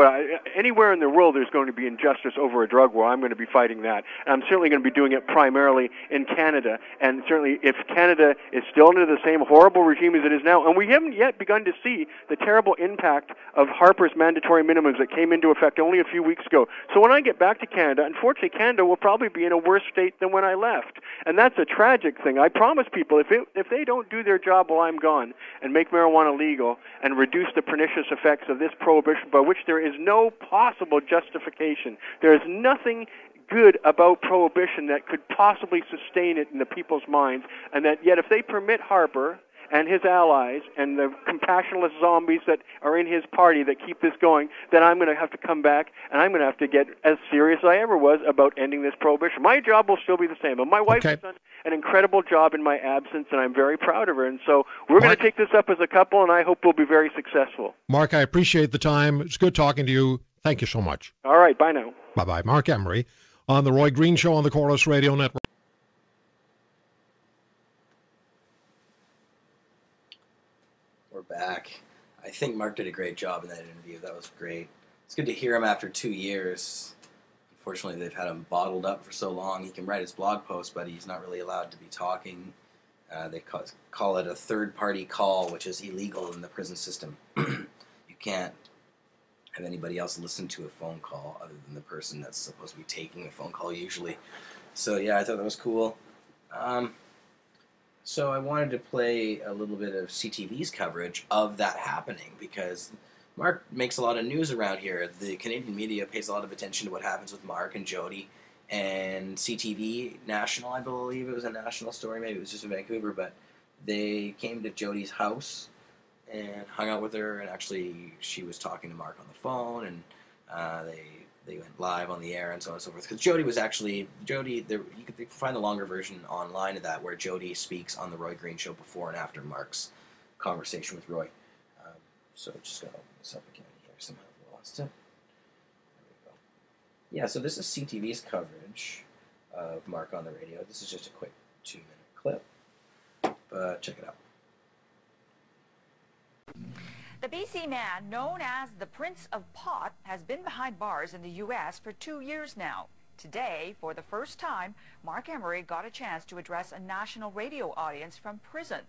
anywhere in the world, there's going to be injustice over a drug war. I'm going to be fighting that, and I'm certainly going to be doing it primarily in Canada. And certainly, if Canada is still under the same horrible regime as it is now, and we haven't yet begun to see the terrible impact of Harper's mandatory minimums that came into effect only a few weeks ago. So when I get back to Canada, unfortunately, Canada will probably be in a worse state than when I left, and that's a tragic thing. I promise people, if they don't do their job while I'm gone and make marijuana legal and reduce the pernicious effects of this prohibition, by which there is no possible justification. There is nothing good about prohibition that could possibly sustain it in the people's minds, and that yet if they permit Harper and his allies and the compassionless zombies that are in his party that keep this going, then I'm going to have to come back and I'm going to have to get as serious as I ever was about ending this prohibition. My job will still be the same, and my wife has done an incredible job in my absence, and I'm very proud of her. And so we're going to take this up as a couple, and I hope we'll be very successful. Marc, I appreciate the time. It's good talking to you. Thank you so much. All right, bye now. Bye-bye. Marc Emery on The Roy Green Show on the Chorus Radio Network. We're back. I think Marc did a great job in that interview. That was great. It's good to hear him after 2 years. Unfortunately, they've had him bottled up for so long. He can write his blog post, but he's not really allowed to be talking. They call it a third-party call, which is illegal in the prison system. You can't have anybody else listen to a phone call other than the person that's supposed to be taking the phone call usually. So yeah, I thought that was cool. So I wanted to play a little bit of CTV's coverage of that happening because Marc makes a lot of news around here. The Canadian media pays a lot of attention to what happens with Marc and Jody, and CTV National, I believe it was a national story, maybe it was just in Vancouver, but they came to Jody's house and hung out with her, and actually she was talking to Marc on the phone, and they went live on the air and so on and so forth. Because Jody was actually, you can find the longer version online of that, where Jody speaks on the Roy Green Show before and after Marc's conversation with Roy. So just going to open this up again here. Somehow I lost it. There we go. Yeah, so this is CTV's coverage of Marc on the radio. This is just a quick 2-minute clip, but check it out. The BC man known as the Prince of Pot has been behind bars in the U.S. for 2 years now. Today, for the first time, Marc Emery got a chance to address a national radio audience from prison.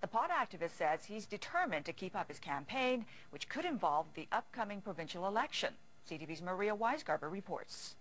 The pot activist says he's determined to keep up his campaign, which could involve the upcoming provincial election. CTV's Maria Weisgarber reports.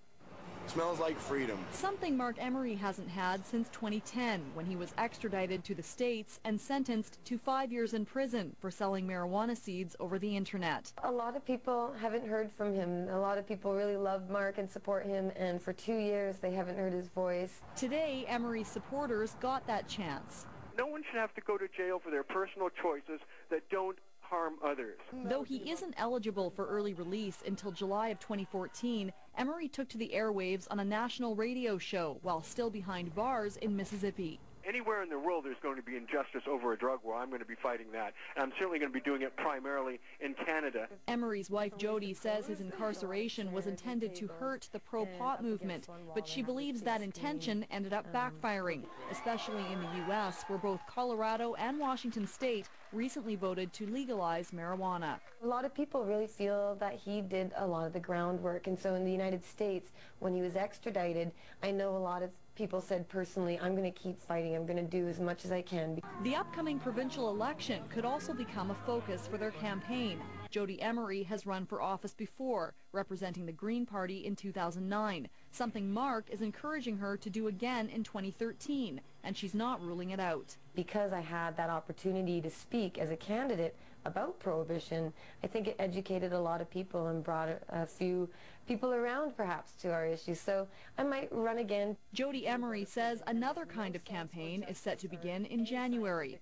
Smells like freedom. Something Marc Emery hasn't had since 2010, when he was extradited to the States and sentenced to 5 years in prison for selling marijuana seeds over the internet. A lot of people haven't heard from him. A lot of people really love Marc and support him, and for 2 years they haven't heard his voice. Today, Emery's supporters got that chance. No one should have to go to jail for their personal choices that don't harm others. Though he isn't eligible for early release until July of 2014, Emery took to the airwaves on a national radio show while still behind bars in Mississippi. Anywhere in the world there's going to be injustice over a drug war, I'm going to be fighting that. And I'm certainly going to be doing it primarily in Canada. Emery's wife Jody says his incarceration was intended to hurt the pro-pot movement, but she believes that intention ended up backfiring, especially in the U.S., where both Colorado and Washington State recently voted to legalize marijuana. A lot of people really feel that he did a lot of the groundwork, and so in the United States, when he was extradited, I know a lot of people said personally, I'm going to keep fighting, I'm going to do as much as I can. The upcoming provincial election could also become a focus for their campaign. Jody Emery has run for office before, representing the Green Party in 2009, something Marc is encouraging her to do again in 2013, and she's not ruling it out. Because I had that opportunity to speak as a candidate about prohibition, I think it educated a lot of people and brought a few people around perhaps to our issues, so I might run again. Jody Emery says another kind of campaign is set to begin in January.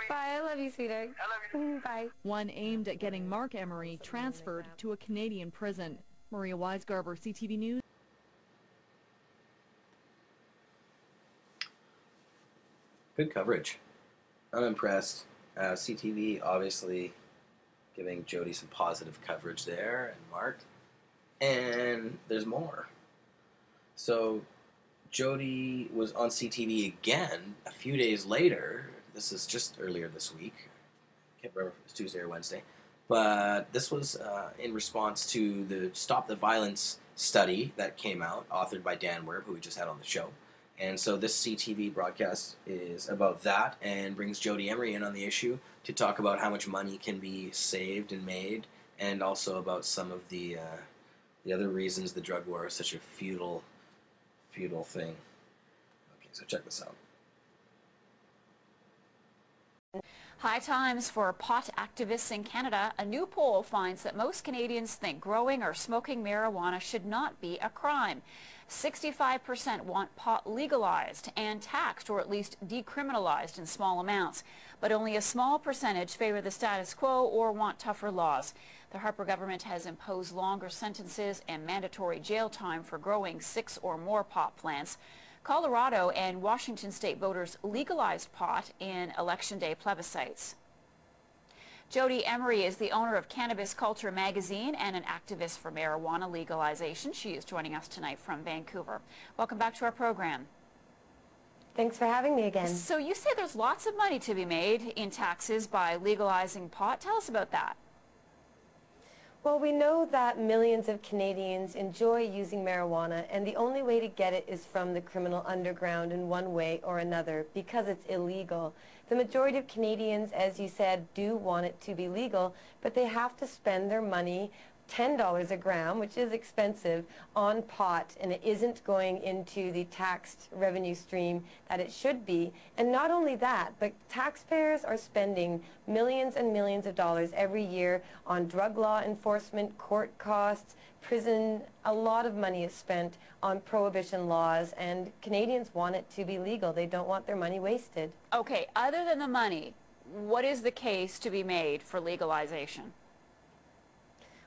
Bye, I love you, sweetheart. I love you. Bye. One aimed at getting Marc Emery transferred to a Canadian prison. Maria Weisgarber, CTV News. Good coverage. I'm impressed. CTV obviously giving Jody some positive coverage there, and Marc. And there's more. So Jody was on CTV again a few days later. This is just earlier this week. I can't remember if it was Tuesday or Wednesday. But this was in response to the Stop the Violence study that came out, authored by Dan Werb, who we just had on the show. And so this CTV broadcast is about that and brings Jody Emery in on the issue to talk about how much money can be saved and made, and also about some of the other reasons the drug war is such a futile thing. Okay, so check this out. High times for pot activists in Canada. A new poll finds that most Canadians think growing or smoking marijuana should not be a crime. 65% want pot legalized and taxed, or at least decriminalized in small amounts. But only a small percentage favor the status quo or want tougher laws. The Harper government has imposed longer sentences and mandatory jail time for growing 6 or more pot plants. Colorado and Washington state voters legalized pot in Election Day plebiscites. Jodie Emery is the owner of Cannabis Culture magazine and an activist for marijuana legalization. She is joining us tonight from Vancouver. Welcome back to our program. Thanks for having me again. So you say there's lots of money to be made in taxes by legalizing pot. Tell us about that. Well, we know that millions of Canadians enjoy using marijuana, and the only way to get it is from the criminal underground in one way or another, because it's illegal. The majority of Canadians, as you said, do want it to be legal, but they have to spend their money, $10 a gram, which is expensive, on pot, and it isn't going into the taxed revenue stream that it should be. And not only that, but taxpayers are spending millions and millions of dollars every year on drug law enforcement, court costs, prison. A lot of money is spent on prohibition laws, and Canadians want it to be legal. They don't want their money wasted. Okay, other than the money, what is the case to be made for legalization?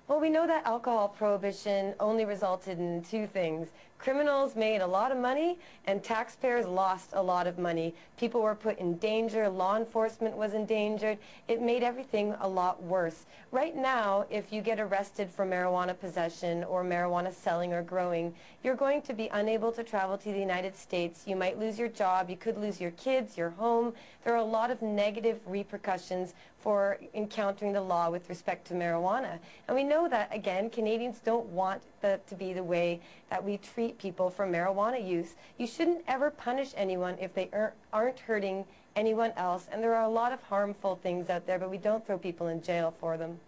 Well, we know that alcohol prohibition only resulted in two things. Criminals made a lot of money and taxpayers lost a lot of money. People were put in danger, law enforcement was endangered. It made everything a lot worse. Right now, if you get arrested for marijuana possession or marijuana selling or growing, you're going to be unable to travel to the United States. You might lose your job, you could lose your kids, your home. There are a lot of negative repercussions for encountering the law with respect to marijuana. And we know that, again, Canadians don't want that to be the way that we treat people for marijuana use. You shouldn't ever punish anyone if they aren't hurting anyone else. And there are a lot of harmful things out there, but we don't throw people in jail for them.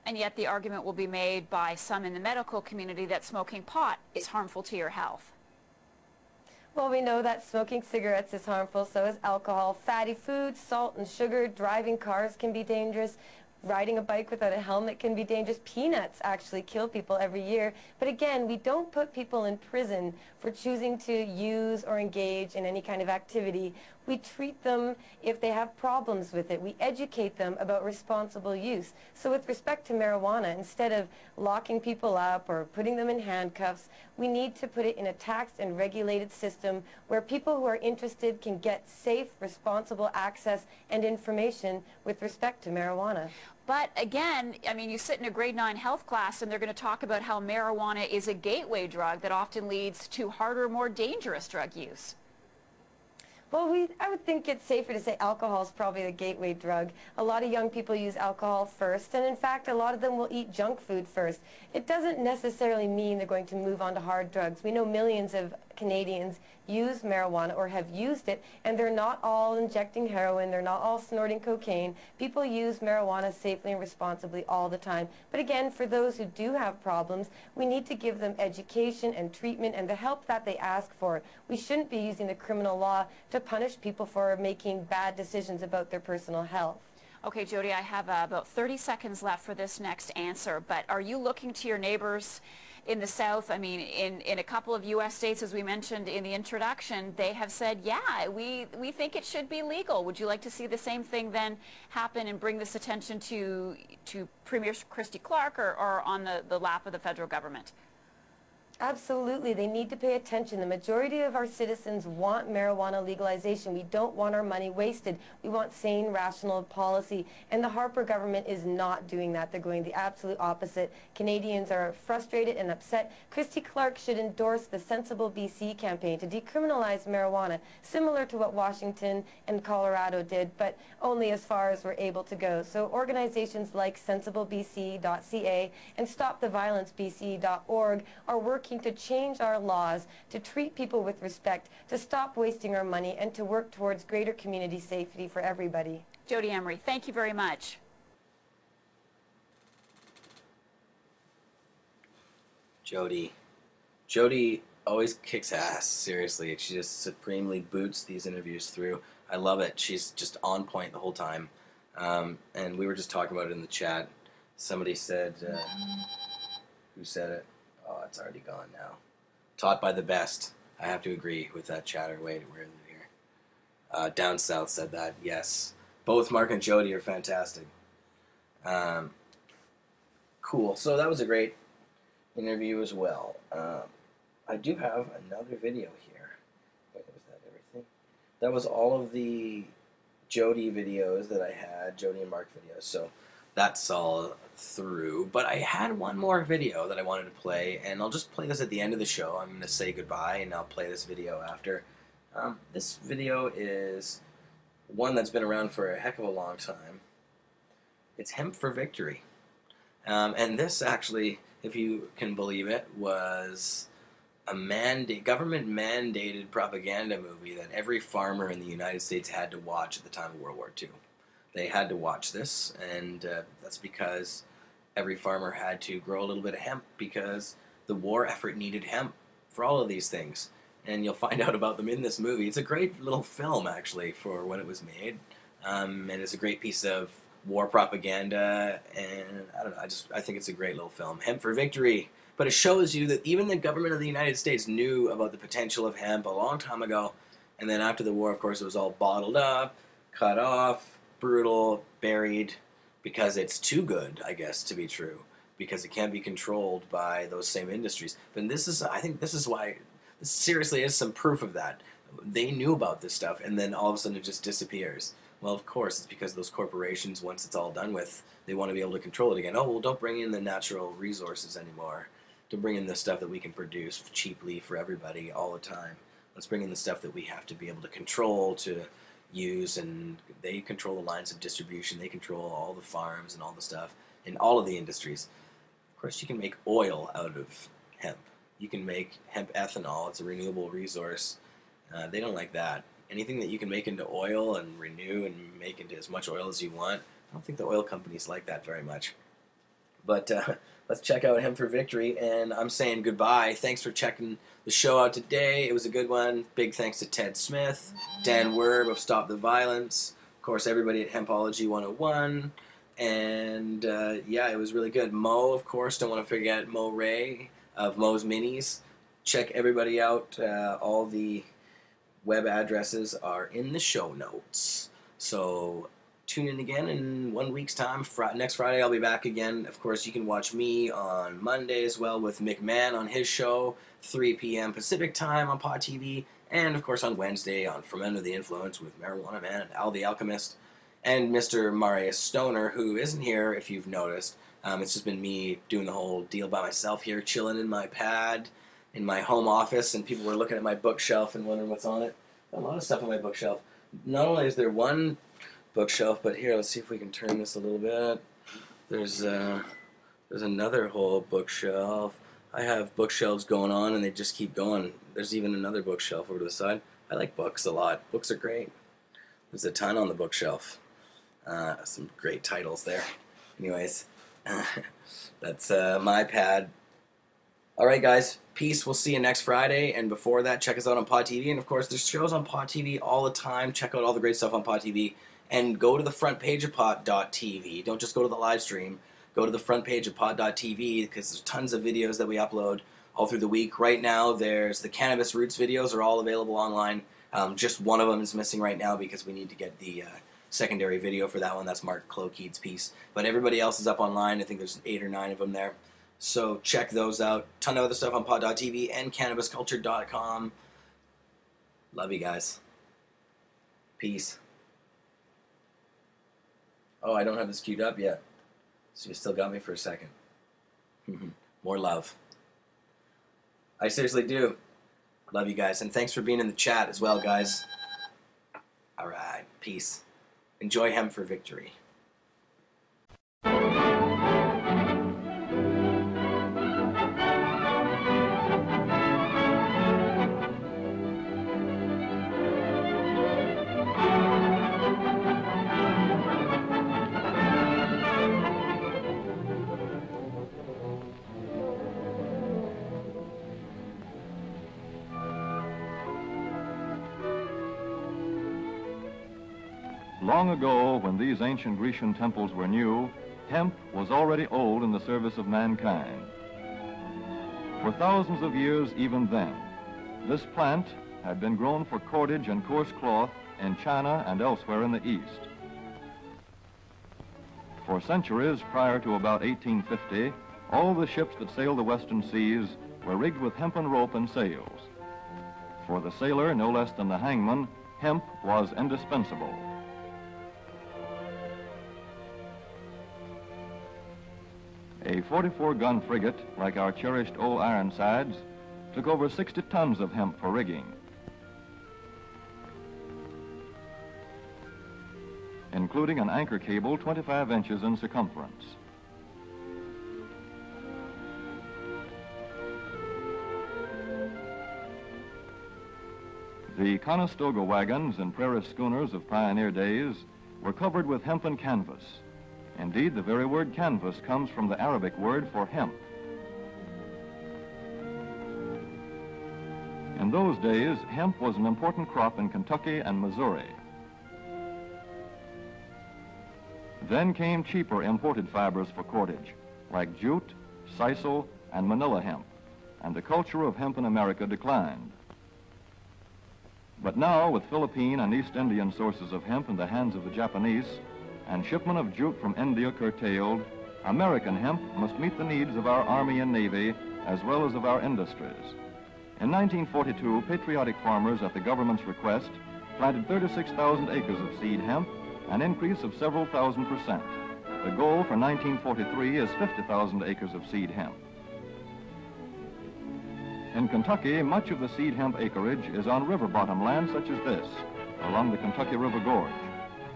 And yet the argument will be made by some in the medical community that smoking pot is harmful to your health. Well, we know that smoking cigarettes is harmful, so is alcohol. Fatty foods, salt and sugar, driving cars can be dangerous. Riding a bike without a helmet can be dangerous. Peanuts actually kill people every year. But again, we don't put people in prison for choosing to use or engage in any kind of activity. We treat them if they have problems with it. We educate them about responsible use. So with respect to marijuana, instead of locking people up or putting them in handcuffs, we need to put it in a taxed and regulated system where people who are interested can get safe, responsible access and information with respect to marijuana. But again, I mean, you sit in a grade 9 health class and they're going to talk about how marijuana is a gateway drug that often leads to harder, more dangerous drug use. Well, I would think it's safer to say alcohol is probably the gateway drug. A lot of young people use alcohol first, and in fact, a lot of them will eat junk food first. It doesn't necessarily mean they're going to move on to hard drugs. We know millions of Canadians use marijuana or have used it, and they're not all injecting heroin, they're not all snorting cocaine. People use marijuana safely and responsibly all the time. But again, for those who do have problems, we need to give them education and treatment and the help that they ask for. We shouldn't be using the criminal law to punish people for making bad decisions about their personal health. Okay, Jody, I have about 30 seconds left for this next answer, but are you looking to your neighbors in the South? I mean, in a couple of U.S. states, as we mentioned in the introduction, they have said, yeah, we think it should be legal. Would you like to see the same thing then happen and bring this attention to Premier Christy Clark or on the lap of the federal government? Absolutely. They need to pay attention. The majority of our citizens want marijuana legalization. We don't want our money wasted. We want sane, rational policy. And the Harper government is not doing that. They're going the absolute opposite. Canadians are frustrated and upset. Christy Clark should endorse the Sensible BC campaign to decriminalize marijuana, similar to what Washington and Colorado did, but only as far as we're able to go. So organizations like sensiblebc.ca and stoptheviolencebc.org are working to change our laws, to treat people with respect, to stop wasting our money, and to work towards greater community safety for everybody. Jodie Emery, thank you very much. Jody always kicks ass, seriously. She just supremely boots these interviews through. I love it. She's just on point the whole time. And we were just talking about it in the chat. Somebody said, who said it? Oh, it's already gone now. Taught by the best. I have to agree with that chatter. Wait, where is it here? Down South said that, yes. Both Marc and Jodie are fantastic. Cool. So that was a great interview as well. I do have another video here. Wait, was that everything? That was all of the Jody videos that I had, Jody and Marc videos. So that's all through. But I had one more video that I wanted to play, and I'll just play this at the end of the show. I'm going to say goodbye, and I'll play this video after. This video is one that's been around for a heck of a long time. It's Hemp for Victory. And this actually, if you can believe it, was a government-mandated propaganda movie that every farmer in the United States had to watch at the time of World War II. They had to watch this, and that's because every farmer had to grow a little bit of hemp because the war effort needed hemp for all of these things. And you'll find out about them in this movie. It's a great little film, actually, for when it was made. And it's a great piece of war propaganda, and I don't know, I think it's a great little film. Hemp for Victory. But it shows you that even the government of the United States knew about the potential of hemp a long time ago, and then after the war, of course, it was all bottled up, cut off, brutal, buried, because it's too good, I guess, to be true, because it can't be controlled by those same industries. But I think this is why, this seriously is some proof of that. They knew about this stuff, and then all of a sudden it just disappears. Well, of course, it's because those corporations, once it's all done with, they want to be able to control it again. Oh, well, don't bring in the natural resources anymore. Don't bring in the stuff that we can produce cheaply for everybody all the time. Let's bring in the stuff that we have to be able to control, to use, and they control the lines of distribution. They control all the farms and all the stuff in all of the industries. Of course, you can make oil out of hemp. You can make hemp ethanol. It's a renewable resource. They don't like that. Anything that you can make into oil and renew and make into as much oil as you want, I don't think the oil companies like that very much. But let's check out Hemp for Victory, and I'm saying goodbye. Thanks for checking the show out today. It was a good one. Big thanks to Ted Smith, Dan Werb of Stop the Violence, of course, everybody at Hempology 101, and yeah, it was really good. Mo, of course, don't want to forget Mo Ray of Mo's Minis. Check everybody out. All the web addresses are in the show notes. So tune in again in 1 week's time. Next Friday I'll be back again. Of course, you can watch me on Monday as well with McMahon on his show, 3 p.m. Pacific time on Pod TV. And of course on Wednesday on From Under the Influence with Marijuana Man and Al the Alchemist and Mr. Marius Stoner, who isn't here if you've noticed. It's just been me doing the whole deal by myself here, chilling in my pad in my home office, and people were looking at my bookshelf and wondering what's on it. A lot of stuff on my bookshelf. Not only is there one bookshelf, but here, let's see if we can turn this a little bit. There's another whole bookshelf. I have bookshelves going on, and they just keep going. There's even another bookshelf over to the side. I like books a lot. Books are great. There's a ton on the bookshelf. Some great titles there. Anyways, that's my pad. All right, guys. Peace. We'll see you next Friday. And before that, check us out on Pod TV. And, of course, there's shows on Pod TV all the time. Check out all the great stuff on Pod TV. And go to the front page of pod.tv. Don't just go to the live stream. Go to the front page of pod.tv because there's tons of videos that we upload all through the week. Right now, there's the Cannabis Roots videos are all available online. Just one of them is missing right now because we need to get the secondary video for that one. That's Mark Clokeed's piece. But everybody else is up online. I think there's 8 or 9 of them there. So check those out. Ton of other stuff on pod.tv and cannabisculture.com. Love you guys. Peace. Oh, I don't have this queued up yet. So you still got me for a second. More love. I seriously do. Love you guys. And thanks for being in the chat as well, guys. All right. Peace. Enjoy Hemp for Victory. Long ago, when these ancient Grecian temples were new, hemp was already old in the service of mankind. For thousands of years even then, this plant had been grown for cordage and coarse cloth in China and elsewhere in the East. For centuries prior to about 1850, all the ships that sailed the western seas were rigged with hempen rope and sails. For the sailor, no less than the hangman, hemp was indispensable. A 44-gun frigate, like our cherished old Ironsides, took over 60 tons of hemp for rigging. Including an anchor cable 25 inches in circumference. The Conestoga wagons and prairie schooners of pioneer days were covered with hempen canvas. Indeed, the very word canvas comes from the Arabic word for hemp. In those days, hemp was an important crop in Kentucky and Missouri. Then came cheaper imported fibers for cordage, like jute, sisal, and manila hemp, and the culture of hemp in America declined. But now, with Philippine and East Indian sources of hemp in the hands of the Japanese, and shipment of jute from India curtailed, American hemp must meet the needs of our Army and Navy, as well as of our industries. In 1942, patriotic farmers, at the government's request, planted 36,000 acres of seed hemp, an increase of several thousand%. The goal for 1943 is 50,000 acres of seed hemp. In Kentucky, much of the seed hemp acreage is on river bottom land such as this, along the Kentucky River Gorge.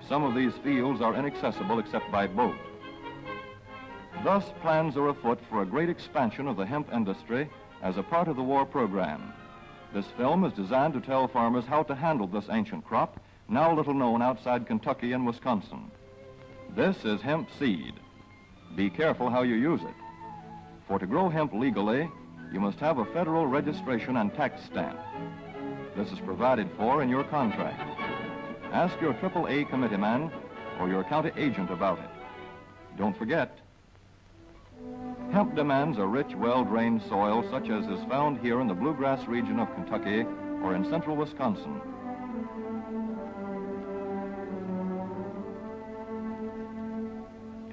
Some of these fields are inaccessible except by boat. Thus, plans are afoot for a great expansion of the hemp industry as a part of the war program. This film is designed to tell farmers how to handle this ancient crop, now little known outside Kentucky and Wisconsin. This is hemp seed. Be careful how you use it. For to grow hemp legally, you must have a federal registration and tax stamp. This is provided for in your contract. Ask your AAA committeeman or your county agent about it. Don't forget, hemp demands a rich, well-drained soil such as is found here in the bluegrass region of Kentucky or in central Wisconsin.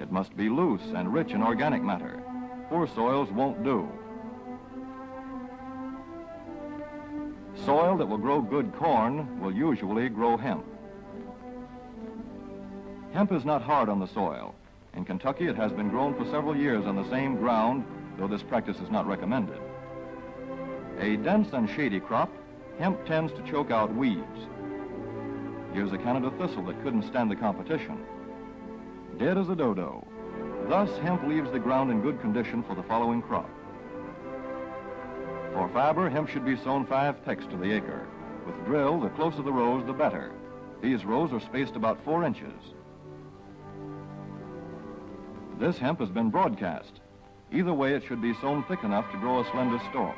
It must be loose and rich in organic matter. Poor soils won't do. Soil that will grow good corn will usually grow hemp. Hemp is not hard on the soil. In Kentucky, it has been grown for several years on the same ground, though this practice is not recommended. A dense and shady crop, hemp tends to choke out weeds. Here's a Canada thistle that couldn't stand the competition. Dead as a dodo. Thus, hemp leaves the ground in good condition for the following crop. For fiber, hemp should be sown 5 pecks to the acre. With drill, the closer the rows, the better. These rows are spaced about 4 inches. This hemp has been broadcast. Either way, it should be sown thick enough to grow a slender stalk.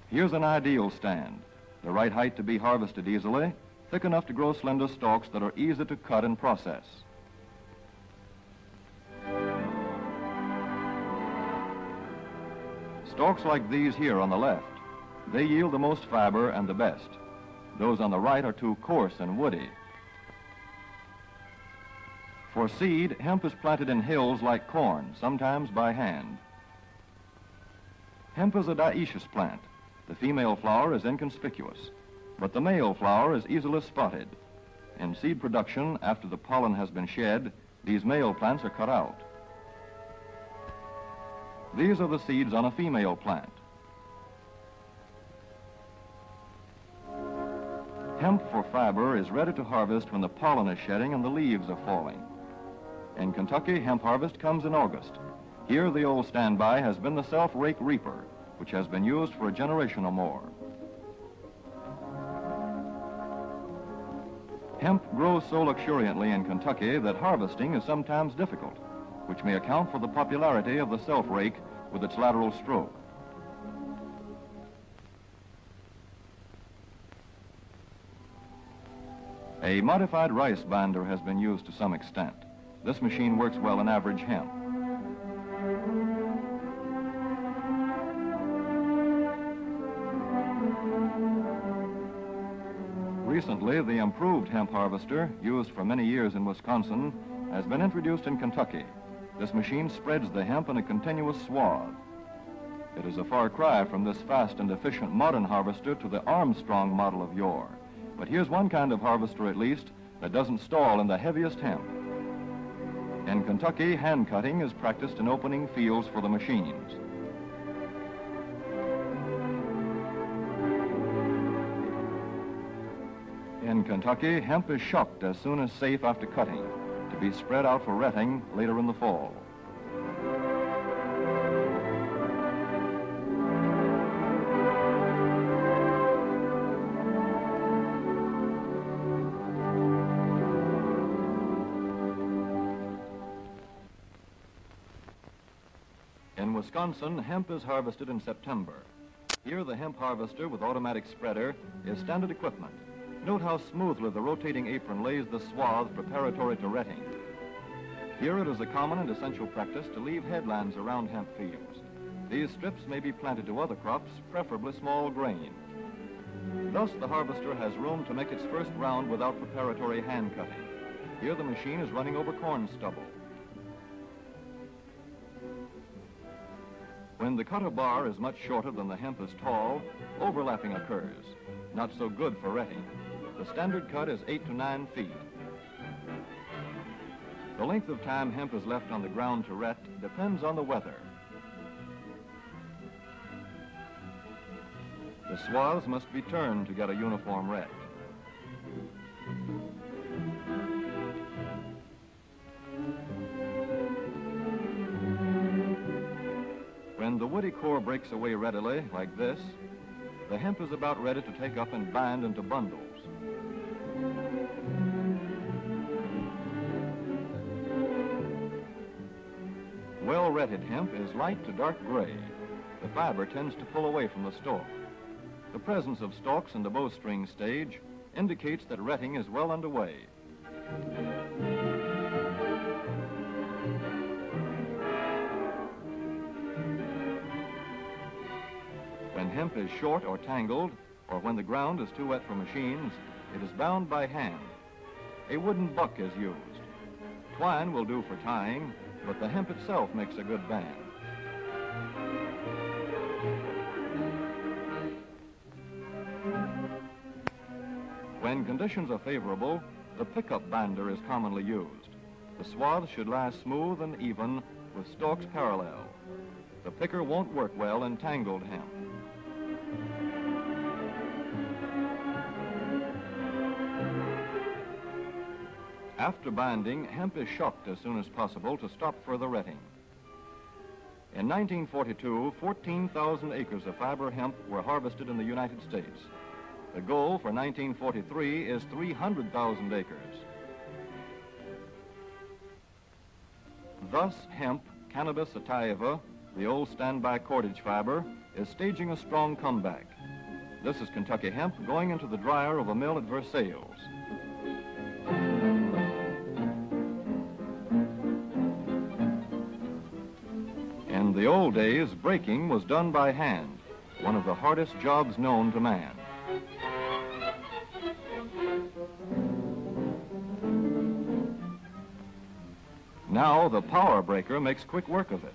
Here's an ideal stand. The right height to be harvested easily, thick enough to grow slender stalks that are easy to cut and process. Stalks like these here on the left, they yield the most fiber and the best. Those on the right are too coarse and woody. For seed, hemp is planted in hills like corn, sometimes by hand. Hemp is a dioecious plant. The female flower is inconspicuous, but the male flower is easily spotted. In seed production, after the pollen has been shed, these male plants are cut out. These are the seeds on a female plant. Hemp for fiber is ready to harvest when the pollen is shedding and the leaves are falling. In Kentucky, hemp harvest comes in August. Here, the old standby has been the self-rake reaper, which has been used for a generation or more. Hemp grows so luxuriantly in Kentucky that harvesting is sometimes difficult, which may account for the popularity of the self-rake with its lateral stroke. A modified rice binder has been used to some extent. This machine works well in average hemp. Recently, the improved hemp harvester, used for many years in Wisconsin, has been introduced in Kentucky. This machine spreads the hemp in a continuous swath. It is a far cry from this fast and efficient modern harvester to the Armstrong model of yore. But here's one kind of harvester, at least, that doesn't stall in the heaviest hemp. In Kentucky, hand cutting is practiced in opening fields for the machines. In Kentucky, hemp is shucked as soon as safe after cutting, to be spread out for retting later in the fall. In Wisconsin, hemp is harvested in September. Here, the hemp harvester with automatic spreader is standard equipment. Note how smoothly the rotating apron lays the swath preparatory to retting. Here it is a common and essential practice to leave headlands around hemp fields. These strips may be planted to other crops, preferably small grain. Thus, the harvester has room to make its first round without preparatory hand cutting. Here the machine is running over corn stubble. When the cutter bar is much shorter than the hemp is tall, overlapping occurs. Not so good for retting. The standard cut is 8 to 9 feet. The length of time hemp is left on the ground to ret depends on the weather. The swaths must be turned to get a uniform ret. When the woody core breaks away readily, like this, the hemp is about ready to take up and bind into bundles. Well-retted hemp is light to dark gray. The fiber tends to pull away from the stalk. The presence of stalks in the bowstring stage indicates that retting is well underway. When hemp is short or tangled, or when the ground is too wet for machines, it is bound by hand. A wooden buck is used. Twine will do for tying, but the hemp itself makes a good band. When conditions are favorable, the pickup binder is commonly used. The swath should lie smooth and even with stalks parallel. The picker won't work well in tangled hemp. After binding, hemp is shucked as soon as possible to stop further retting. In 1942, 14,000 acres of fiber hemp were harvested in the United States. The goal for 1943 is 300,000 acres. Thus, hemp, Cannabis sativa, the old standby cordage fiber, is staging a strong comeback. This is Kentucky hemp going into the dryer of a mill at Versailles. In the old days, breaking was done by hand, one of the hardest jobs known to man. Now the power breaker makes quick work of it.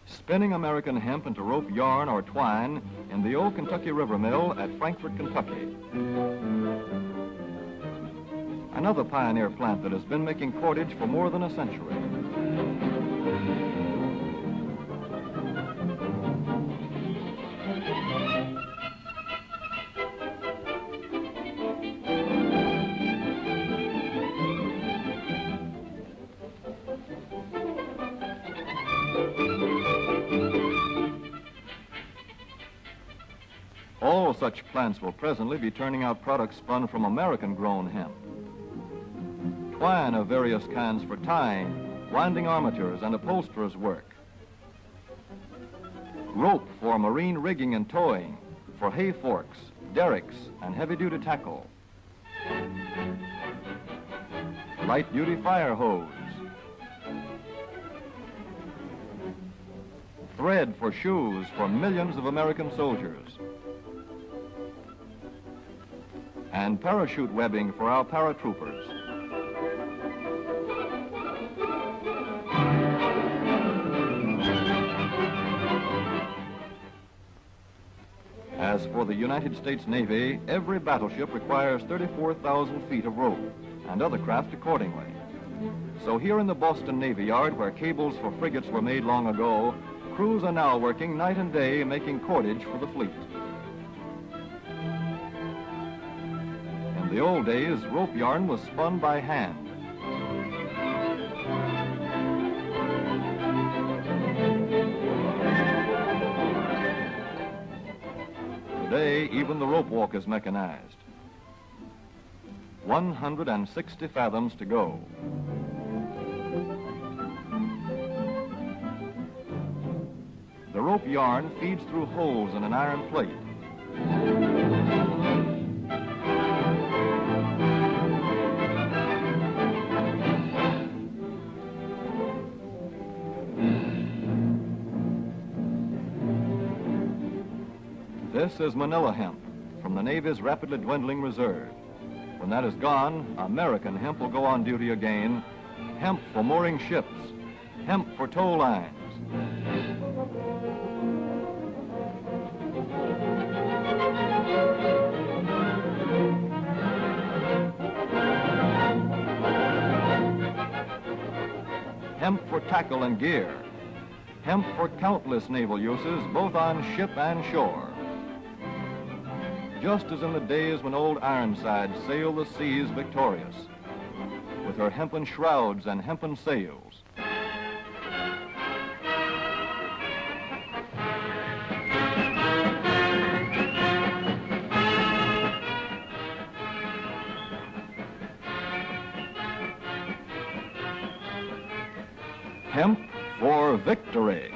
Spinning American hemp into rope yarn or twine in the old Kentucky River Mill at Frankfort, Kentucky. Another pioneer plant that has been making cordage for more than a century. All such plants will presently be turning out products spun from American-grown hemp. Twine of various kinds for tying, winding armatures, and upholsterers' work. Rope for marine rigging and towing, for hay forks, derricks, and heavy-duty tackle. Light-duty fire hose. Thread for shoes for millions of American soldiers. And parachute webbing for our paratroopers. As for the United States Navy, every battleship requires 34,000 feet of rope, and other craft accordingly. So here in the Boston Navy Yard, where cables for frigates were made long ago, crews are now working night and day making cordage for the fleet. In the old days, rope yarn was spun by hand. Today, even the rope walk is mechanized. 160 fathoms to go. The rope yarn feeds through holes in an iron plate. This is Manila hemp from the Navy's rapidly dwindling reserve. When that is gone, American hemp will go on duty again. Hemp for mooring ships, hemp for tow lines. Hemp for tackle and gear. Hemp for countless naval uses, both on ship and shore. Just as in the days when old Ironside sailed the seas victorious, with her hempen shrouds and hempen sails. Hemp for victory.